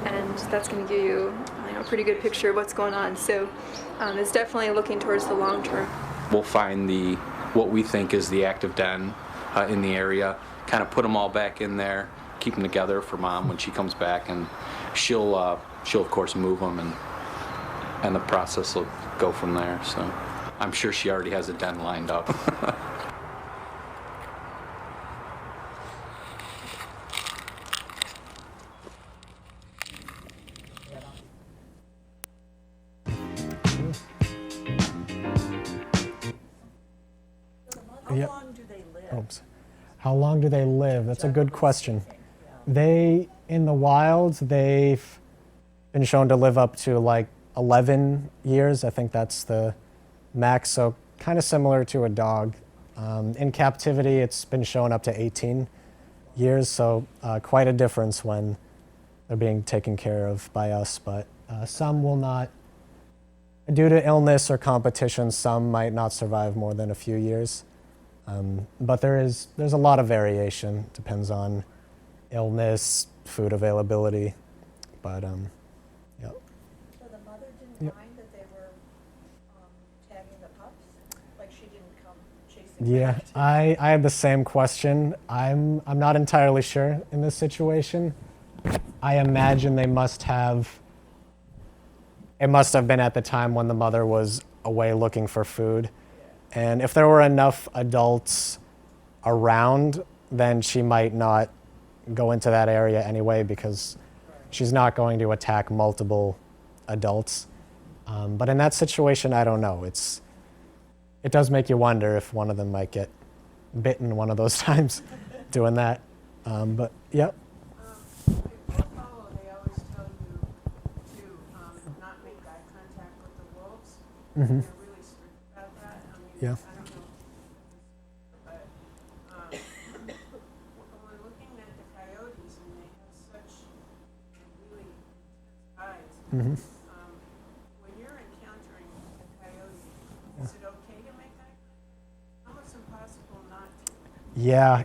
Speaker 3: And that's going to give you a pretty good picture of what's going on. So it's definitely looking towards the long term.
Speaker 6: We'll find what we think is the active den in the area, kind of put them all back in there, keep them together for Mom when she comes back, and she'll of course move them, and the process will go from there. So I'm sure she already has a den lined up.
Speaker 2: How long do they live? Oops. How long do they live? That's a good question. In the wild, they've been shown to live up to like 11 years. I think that's the max, so kind of similar to a dog. In captivity, it's been shown up to 18 years, so quite a difference when they're being taken care of by us, but some will not. Due to illness or competition, some might not survive more than a few years. But there's a lot of variation. Depends on illness, food availability, but yeah.
Speaker 15: So the mother didn't mind that they were tagging the pups? Like she didn't come chasing them?
Speaker 2: Yeah, I had the same question. I'm not entirely sure in this situation. I imagine it must have been at the time when the mother was away looking for food. And if there were enough adults around, then she might not go into that area anyway because she's not going to attack multiple adults. But in that situation, I don't know. It does make you wonder if one of them might get bitten one of those times doing that. But yep.
Speaker 15: Buffalo, they always tell you to not make eye contact with the wolves.
Speaker 2: Mm-hmm.
Speaker 15: They're really strict about that. I mean,
Speaker 2: Yeah.
Speaker 15: I don't know, but when we're looking at the coyotes and they have such really intense eyes,
Speaker 2: Mm-hmm.
Speaker 15: when you're encountering a coyote, is it okay to make eye contact? Almost impossible not to.
Speaker 2: Yeah,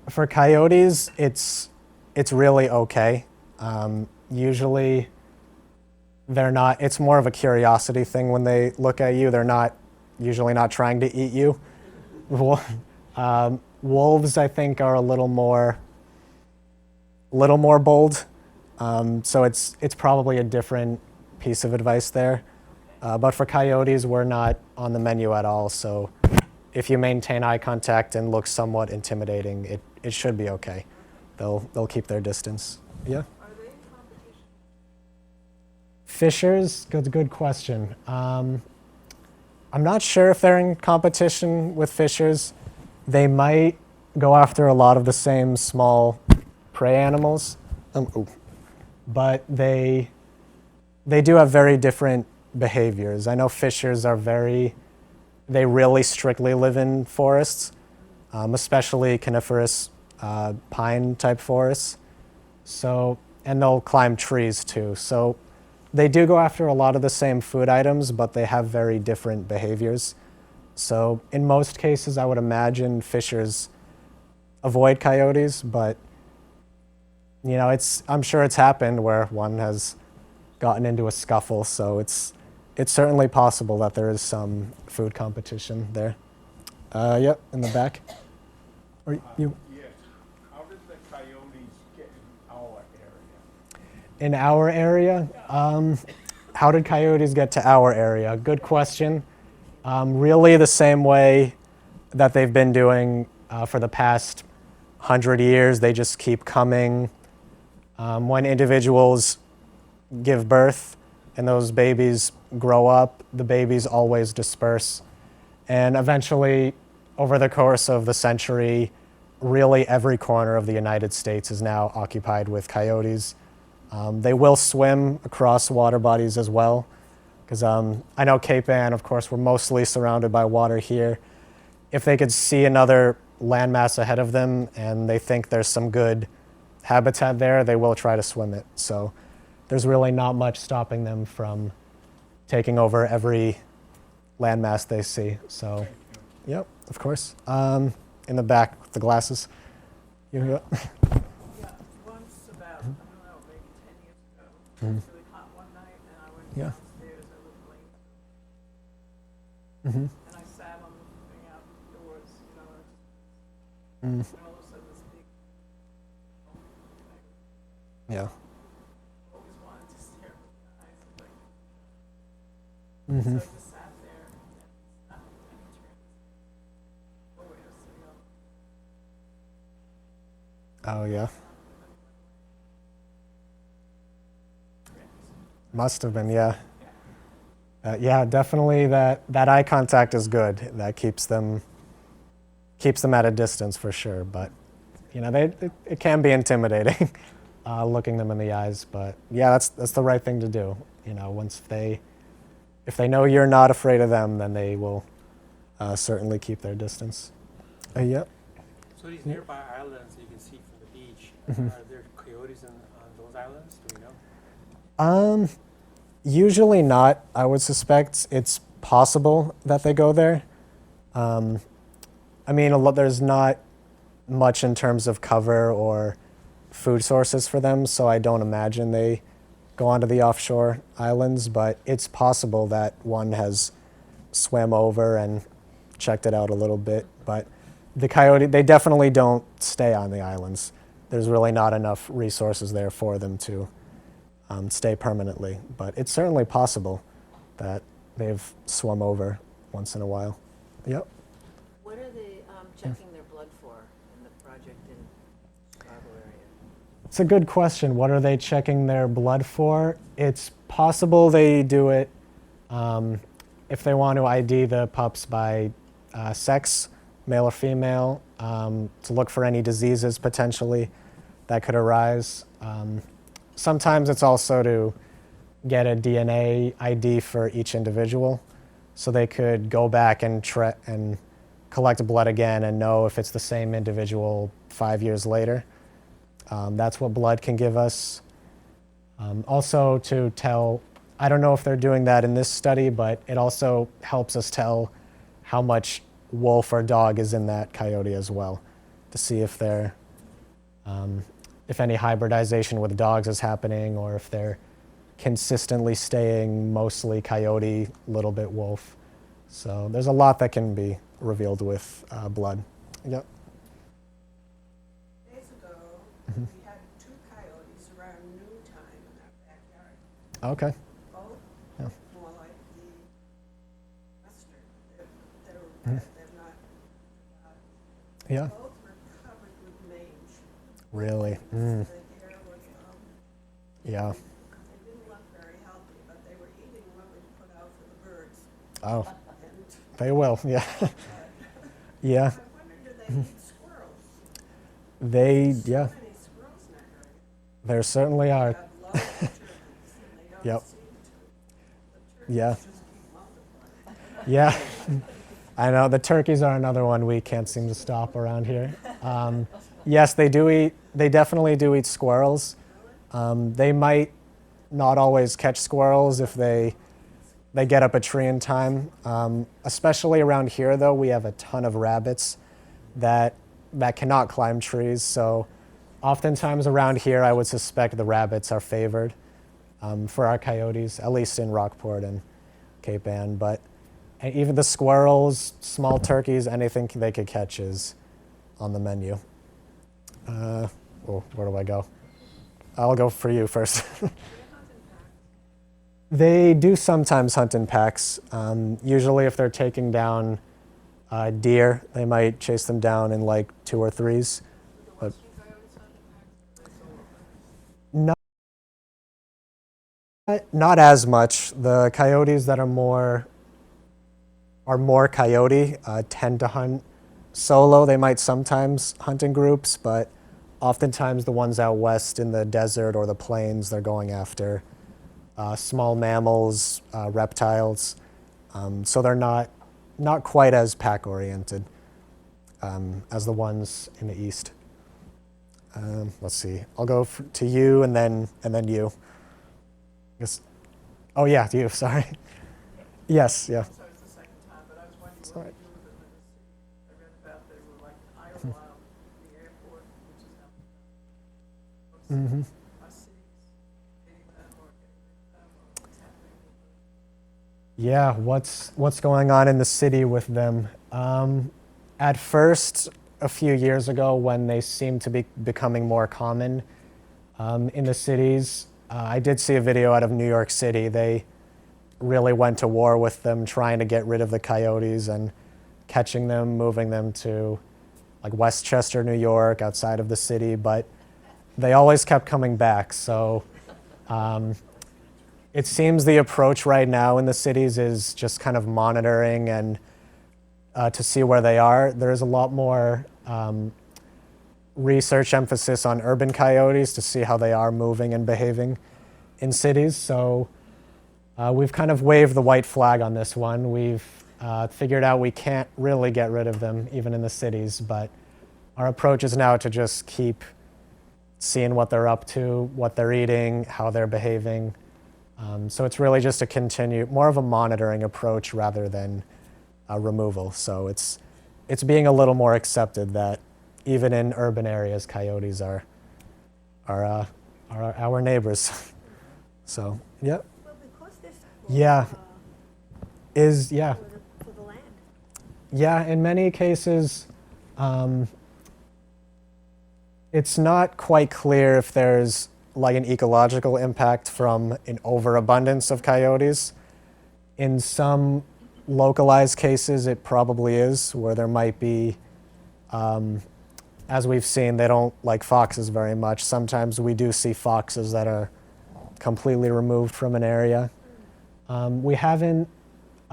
Speaker 2: for coyotes, it's really okay. Usually, they're not. It's more of a curiosity thing when they look at you. They're usually not trying to eat you. Wolves, I think, are a little more bold. So it's probably a different piece of advice there. But for coyotes, we're not on the menu at all. So if you maintain eye contact and look somewhat intimidating, it should be okay. They'll keep their distance. Yeah.
Speaker 15: Are they in competition?
Speaker 2: Fishers, good question. I'm not sure if they're in competition with fishers. They might go after a lot of the same small prey animals, but they do have very different behaviors. I know fishers they really strictly live in forests, especially coniferous pine type forests. And they'll climb trees too. So they do go after a lot of the same food items, but they have very different behaviors. So in most cases, I would imagine fishers avoid coyotes, but I'm sure it's happened where one has gotten into a scuffle. So it's certainly possible that there is some food competition there. Yep, in the back. Or you?
Speaker 5: Yes. How did the coyotes get in our area?
Speaker 2: In our area? How did coyotes get to our area? Good question. Really the same way that they've been doing for the past 100 years. They just keep coming. When individuals give birth and those babies grow up, the babies always disperse. And eventually, over the course of the century, really every corner of the United States is now occupied with coyotes. They will swim across water bodies as well, because I know Cape Ann, of course, we're mostly surrounded by water here. If they could see another landmass ahead of them and they think there's some good habitat there, they will try to swim it. So there's really not much stopping them from taking over every landmass they see. So, yep, of course. In the back with the glasses. You go.
Speaker 15: Yeah, once about, I don't know, maybe 10 years ago, it was really hot one night, and I went downstairs, I looked late.
Speaker 2: Mm-hmm.
Speaker 15: And I sat on the thing outdoors,
Speaker 2: Mm.
Speaker 15: and all of a sudden this big
Speaker 2: Yeah.
Speaker 15: always wanted to stare with my eyes, like,
Speaker 2: Mm-hmm.
Speaker 15: so I just sat there, and stopped, and he turned away to see
Speaker 2: Oh, yeah. Must have been, yeah. Yeah, definitely that eye contact is good. That keeps them at a distance for sure. But, it can be intimidating looking them in the eyes. But yeah, that's the right thing to do. If they know you're not afraid of them, then they will certainly keep their distance. Yep.
Speaker 18: So these nearby islands you can see from the beach,
Speaker 2: Mhm.
Speaker 18: are there coyotes on those islands? Do we know?
Speaker 2: Usually not. I would suspect it's possible that they go there. There's not much in terms of cover or food sources for them, so I don't imagine they go onto the offshore islands, but it's possible that one has swam over and checked it out a little bit. But the coyote, they definitely don't stay on the islands. There's really not enough resources there for them to stay permanently. But it's certainly possible that they've swum over once in a while. Yep.
Speaker 19: What are they checking their blood for in the project in Chicago area?
Speaker 2: It's a good question. What are they checking their blood for? It's possible they do it if they want to ID the pups by sex, male or female, to look for any diseases potentially that could arise. Sometimes it's also to get a DNA ID for each individual, so they could go back and collect blood again and know if it's the same individual 5 years later. That's what blood can give us. Also to tell, I don't know if they're doing that in this study, but it also helps us tell how much wolf or dog is in that coyote as well, to see if they're, if any hybridization with dogs is happening, or if they're consistently staying mostly coyote, little bit wolf. So there's a lot that can be revealed with blood. Yep.
Speaker 15: Days ago, we had 2 coyotes around noontime in our backyard.
Speaker 2: Okay.
Speaker 15: Both
Speaker 2: Yeah.
Speaker 15: more like the western. They're not.
Speaker 2: Yeah.
Speaker 15: Both were covered with mange.
Speaker 2: Really?
Speaker 15: The hair was,
Speaker 2: Yeah.
Speaker 15: they didn't look very healthy, but they were eating what we put out for the birds.
Speaker 2: Oh.
Speaker 15: And
Speaker 2: They will. Yeah. Yeah.
Speaker 15: I wonder, do they eat squirrels?
Speaker 2: They,
Speaker 15: There's
Speaker 2: yeah.
Speaker 15: so many squirrels in that area.
Speaker 2: There certainly are.
Speaker 15: They have lots of turkeys, and they don't
Speaker 2: Yep.
Speaker 15: seem to. The
Speaker 2: Yeah.
Speaker 15: turkeys just keep multiplying.
Speaker 2: Yeah. I know the turkeys are another one we can't seem to stop around here. Yes, they do eat. They definitely do eat squirrels. They might not always catch squirrels if they get up a tree in time. Especially around here, though, we have a ton of rabbits that cannot climb trees. So, oftentimes around here, I would suspect the rabbits are favored for our coyotes, at least in Rockport and Cape Ann. But even the squirrels, small turkeys, anything they could catch is on the menu. Where do I go? I'll go for you first. They do sometimes hunt in packs. Usually if they're taking down deer, they might chase them down in like 2 or 3s. But not as much. The coyotes that are more coyote tend to hunt solo. They might sometimes hunt in groups, but oftentimes the ones out west in the desert or the plains, they're going after small mammals, reptiles. So they're not quite as pack-oriented as the ones in the east. Let's see. I'll go to you and then you. Yes. Oh yeah, you. Sorry. Yes. Yeah.
Speaker 15: So it's the second time, but I was wondering
Speaker 2: It's
Speaker 15: what
Speaker 2: all
Speaker 15: they
Speaker 2: right.
Speaker 15: do with them in the city. I read about they were like Idlewild, the airport, which is out
Speaker 2: Mm-hmm.
Speaker 15: our cities, getting them or getting rid of them, or what's happening with them.
Speaker 2: Yeah, what's going on in the city with them? At first, a few years ago, when they seemed to be becoming more common in the cities, I did see a video out of New York City. They really went to war with them, trying to get rid of the coyotes and catching them, moving them to like Westchester, New York, outside of the city, but they always kept coming back. So it seems the approach right now in the cities is just kind of monitoring and to see where they are. There's a lot more research emphasis on urban coyotes to see how they are moving and behaving in cities. So we've kind of waved the white flag on this one. We've figured out we can't really get rid of them even in the cities, but our approach is now to just keep seeing what they're up to, what they're eating, how they're behaving. So it's really just more of a monitoring approach rather than a removal. So it's being a little more accepted that even in urban areas, coyotes are our neighbors. So, yep.
Speaker 15: Well, because they're so
Speaker 2: Yeah.
Speaker 15: for the land.
Speaker 2: Yeah, in many cases, it's not quite clear if there's like an ecological impact from an overabundance of coyotes. In some localized cases, it probably is, where there might be, as we've seen, they don't like foxes very much. Sometimes we do see foxes that are completely removed from an area. I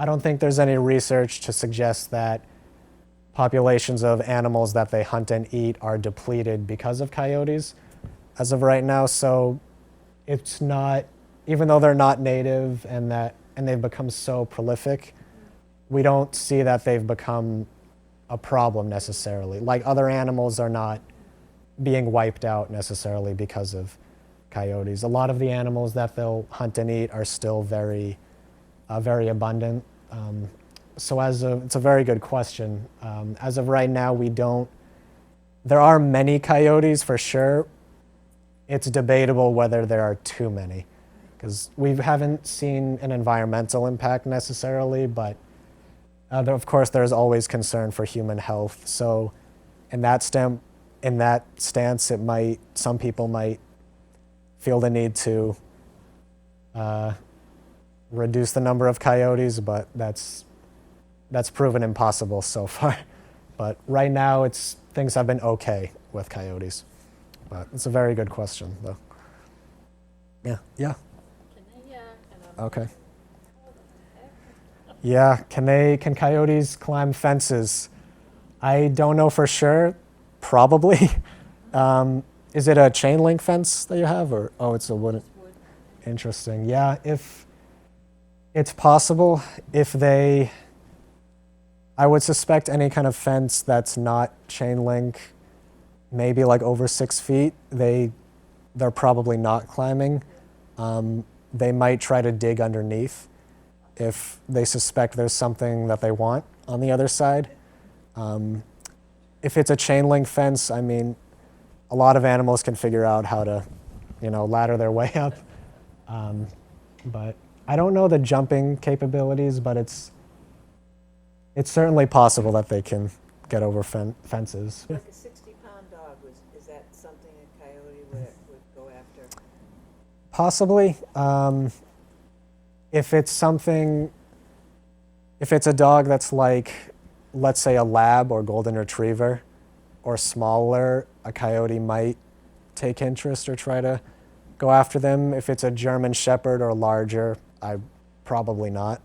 Speaker 2: don't think there's any research to suggest that populations of animals that they hunt and eat are depleted because of coyotes as of right now. So it's not, even though they're not native and they've become so prolific, we don't see that they've become a problem necessarily. Like other animals are not being wiped out necessarily because of coyotes. A lot of the animals that they'll hunt and eat are still very abundant. So it's a very good question. As of right now, there are many coyotes for sure. It's debatable whether there are too many, because we haven't seen an environmental impact necessarily, but of course there's always concern for human health. So in that stance, some people might feel the need to reduce the number of coyotes, but that's proven impossible so far. But right now, things have been okay with coyotes. But it's a very good question, though. Yeah. Okay. Yeah, can coyotes climb fences? I don't know for sure. Probably. Is it a chain link fence that you have, or it's a wooden? Interesting. Yeah, if it's possible, I would suspect any kind of fence that's not chain link, maybe like over 6 feet, they're probably not climbing. They might try to dig underneath if they suspect there's something that they want on the other side. If it's a chain link fence, I mean, a lot of animals can figure out how to, ladder their way up. But I don't know the jumping capabilities, but it's certainly possible that they can get over fences.
Speaker 19: Like a 60-pound dog, is that something a coyote would go after?
Speaker 2: Possibly. If it's a dog that's like, let's say a lab or golden retriever or smaller, a coyote might take interest or try to go after them. If it's a German Shepherd or larger, probably not.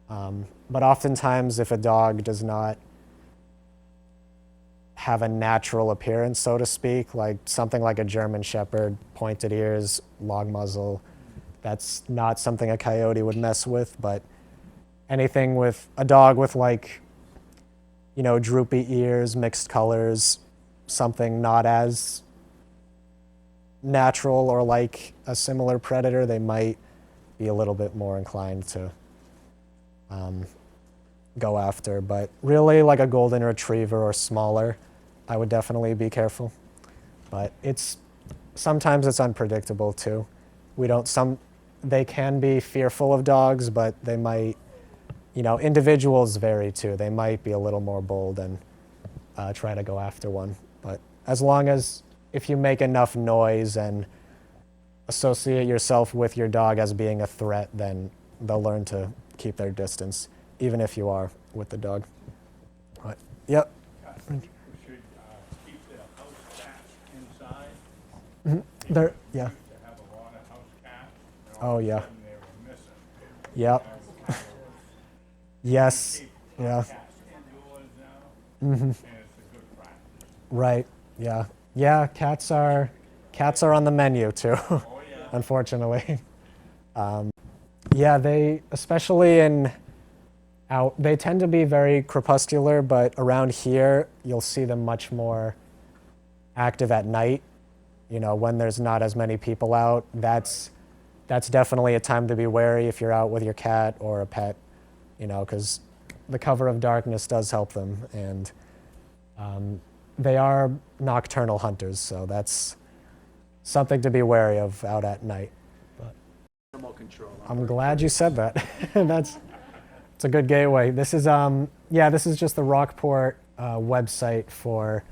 Speaker 2: But oftentimes, if a dog does not have a natural appearance, so to speak, like something like a German Shepherd, pointed ears, long muzzle, that's not something a coyote would mess with. But anything with a dog with droopy ears, mixed colors, something not as natural or like a similar predator, they might be a little bit more inclined to go after. But really, like a golden retriever or smaller, I would definitely be careful. But sometimes it's unpredictable too. They can be fearful of dogs, but they might, individuals vary too. They might be a little more bold and try to go after one. But as long as if you make enough noise and associate yourself with your dog as being a threat, then they'll learn to keep their distance, even if you are with the dog. Right. Yep.
Speaker 5: We should keep the house cats inside.
Speaker 2: Mm-hmm. Yeah.
Speaker 5: To have a lot of house cats.
Speaker 2: Oh, yeah.
Speaker 5: They were missing.
Speaker 2: Yep. Yes. Yeah.
Speaker 5: Cats indoors now,
Speaker 2: Mm-hmm.
Speaker 5: and it's a good practice.
Speaker 2: Right. Yeah. Yeah. Cats are on the menu too, unfortunately. Yeah, they they tend to be very crepuscular, but around here you'll see them much more active at night. When there's not as many people out, that's definitely a time to be wary if you're out with your cat or a pet, because the cover of darkness does help them, and they are nocturnal hunters, so that's something to be wary of out at night. But
Speaker 16: Animal control.
Speaker 2: I'm glad you said that. It's a good gateway. This is just the Rockport website for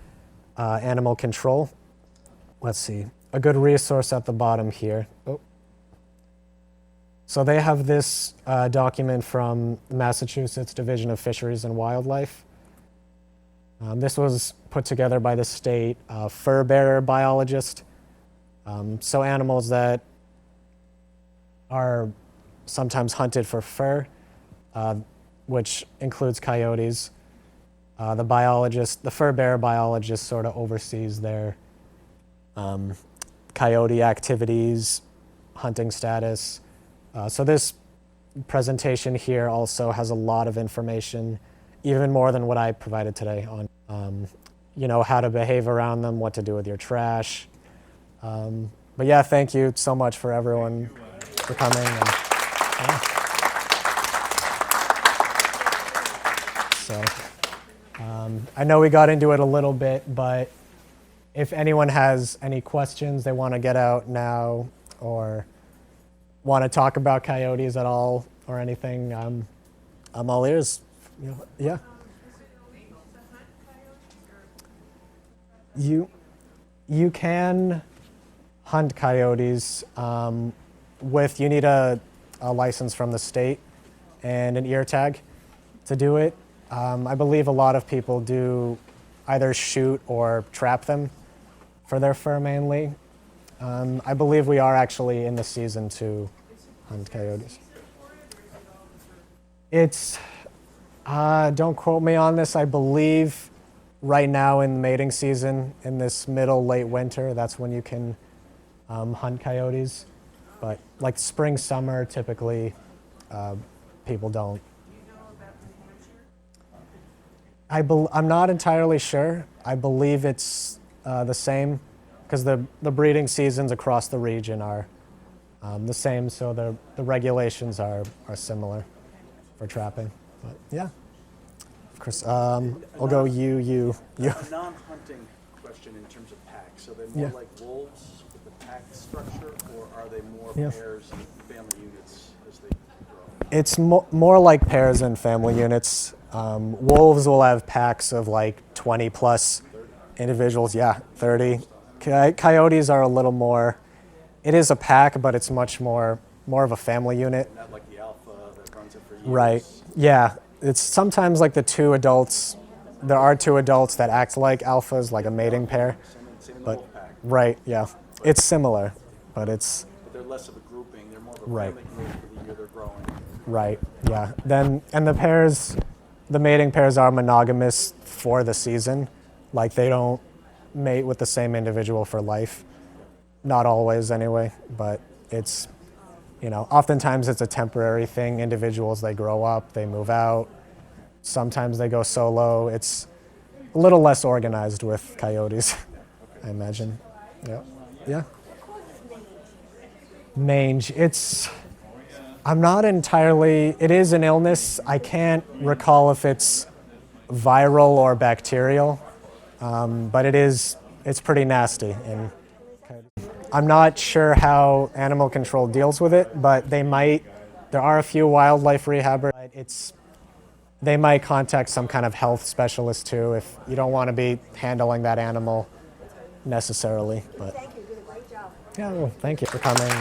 Speaker 2: animal control. Let's see, a good resource at the bottom here. Oh. So they have this document from the Massachusetts Division of Fisheries and Wildlife. This was put together by the state fur bearer biologist. So animals that are sometimes hunted for fur, which includes coyotes. The fur bearer biologist sort of oversees their coyote activities, hunting status. So this presentation here also has a lot of information, even more than what I provided today on, how to behave around them, what to do with your trash. But yeah, thank you so much for everyone for coming. So I know we got into it a little bit, but if anyone has any questions they want to get out now or want to talk about coyotes at all or anything, I'm all ears. Yeah. You can hunt coyotes you need a license from the state and an ear tag to do it. I believe a lot of people do either shoot or trap them for their fur mainly. I believe we are actually in the season to hunt coyotes. Don't quote me on this, I believe right now in the mating season, in this late winter, that's when you can hunt coyotes. But like spring, summer, typically people don't. I'm not entirely sure. I believe it's the same because the breeding seasons across the region are the same, so the regulations are similar for trapping. But yeah, of course. I'll go you.
Speaker 20: A non-hunting question in terms of packs. So they're more like wolves with the pack structure, or are they more pairs and family units as they grow?
Speaker 2: It's more like pairs and family units. Wolves will have packs of like 20 plus individuals. Yeah, 30. Coyotes are a little more. It is a pack, but it's much more of a family unit.
Speaker 20: Not like the alpha that runs it for years.
Speaker 2: Right. Yeah. It's sometimes like the two adults. There are two adults that act like alphas, like a mating pair.
Speaker 20: Same in the
Speaker 2: But
Speaker 20: wolf pack.
Speaker 2: right. Yeah. It's similar, but it's.
Speaker 20: But they're less of a grouping. They're more of a
Speaker 2: Right.
Speaker 20: family unit for the year they're growing.
Speaker 2: Right. Yeah. The mating pairs are monogamous for the season. Like they don't mate with the same individual for life. Not always anyway, but it's, oftentimes it's a temporary thing. Individuals, they grow up, they move out. Sometimes they go solo. It's a little less organized with coyotes, I imagine. Yeah. Yeah. Mange. I'm not entirely, it is an illness. I can't recall if it's viral or bacterial, but it's pretty nasty. And I'm not sure how animal control deals with it, but there are a few wildlife rehabbers. They might contact some kind of health specialist too if you don't want to be handling that animal necessarily. But thank you, you did a great job. Yeah, well, thank you for coming.